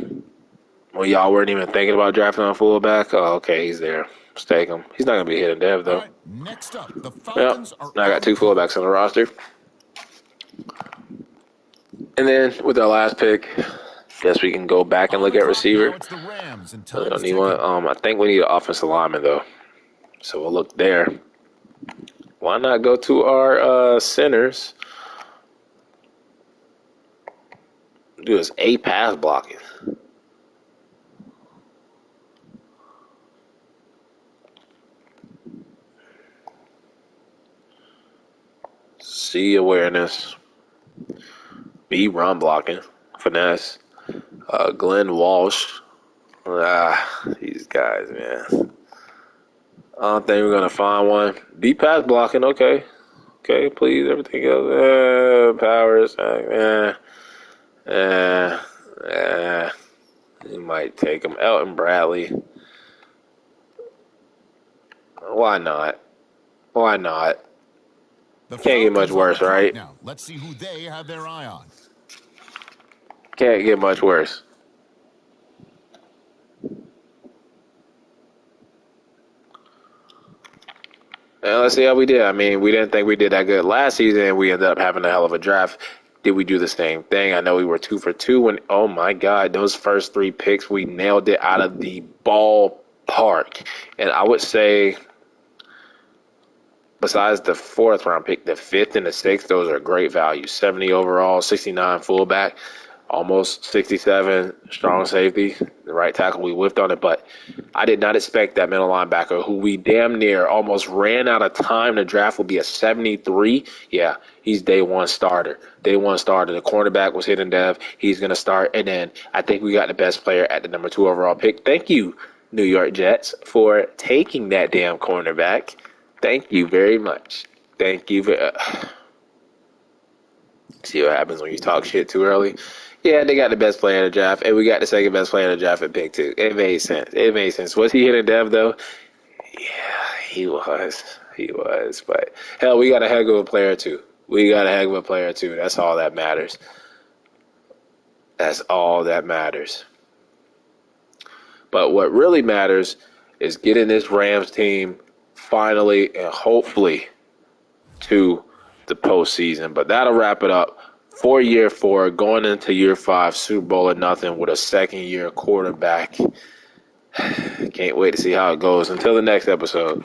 S1: Well, y'all weren't even thinking about drafting a fullback. Oh, okay, he's there. Let's take him. He's not going to be hitting dev, though.
S2: Right, next up, the Falcons are
S1: now I got two fullbacks on the roster. And then with our last pick, guess we can go back and look at receiver.
S2: Now it's the Rams, and
S1: I don't need one. I think we need an offensive lineman, though. So we'll look there. Why not go to our centers? Do this A pass blocking. C awareness. B run blocking. Finesse. Glenn Walsh. These guys, man. I don't think we're going to find one. B pass blocking, okay. Okay, please, everything else. Powers. You might take him. Elton Bradley. Why not? Why not? Can't get much worse, right?
S2: Now, let's see who they have their eye on.
S1: Can't get much worse. And let's see how we did. I mean, we didn't think we did that good last season, and we ended up having a hell of a draft. Did we do the same thing? I know we were 2 for 2 when, oh my God, those first 3 picks, we nailed it out of the ballpark. And I would say, besides the 4th round pick, the 5th and the 6th, those are great values. 70 overall, 69 fullback, almost 67 strong safety. The right tackle, we whiffed on it, but I did not expect that middle linebacker, who we damn near almost ran out of time to draft, will be a 73. Yeah, he's day one starter. Day one starter. The cornerback was hidden dev. He's going to start. And then I think we got the best player at the number 2 overall pick. Thank you, New York Jets, for taking that damn cornerback. Thank you very much. Thank you. See what happens when you talk shit too early. Yeah, they got the best player in the draft, and we got the second best player in the draft at pick 2. It made sense. It made sense. Was he hitting dev, though? Yeah, he was. He was. But, hell, we got a heck of a player, too. We got a heck of a player, too. That's all that matters. That's all that matters. But what really matters is getting this Rams team finally and hopefully to the postseason. But that'll wrap it up for year 4, going into year 5, Super Bowl or nothing with a second-year quarterback. Can't wait to see how it goes. Until the next episode.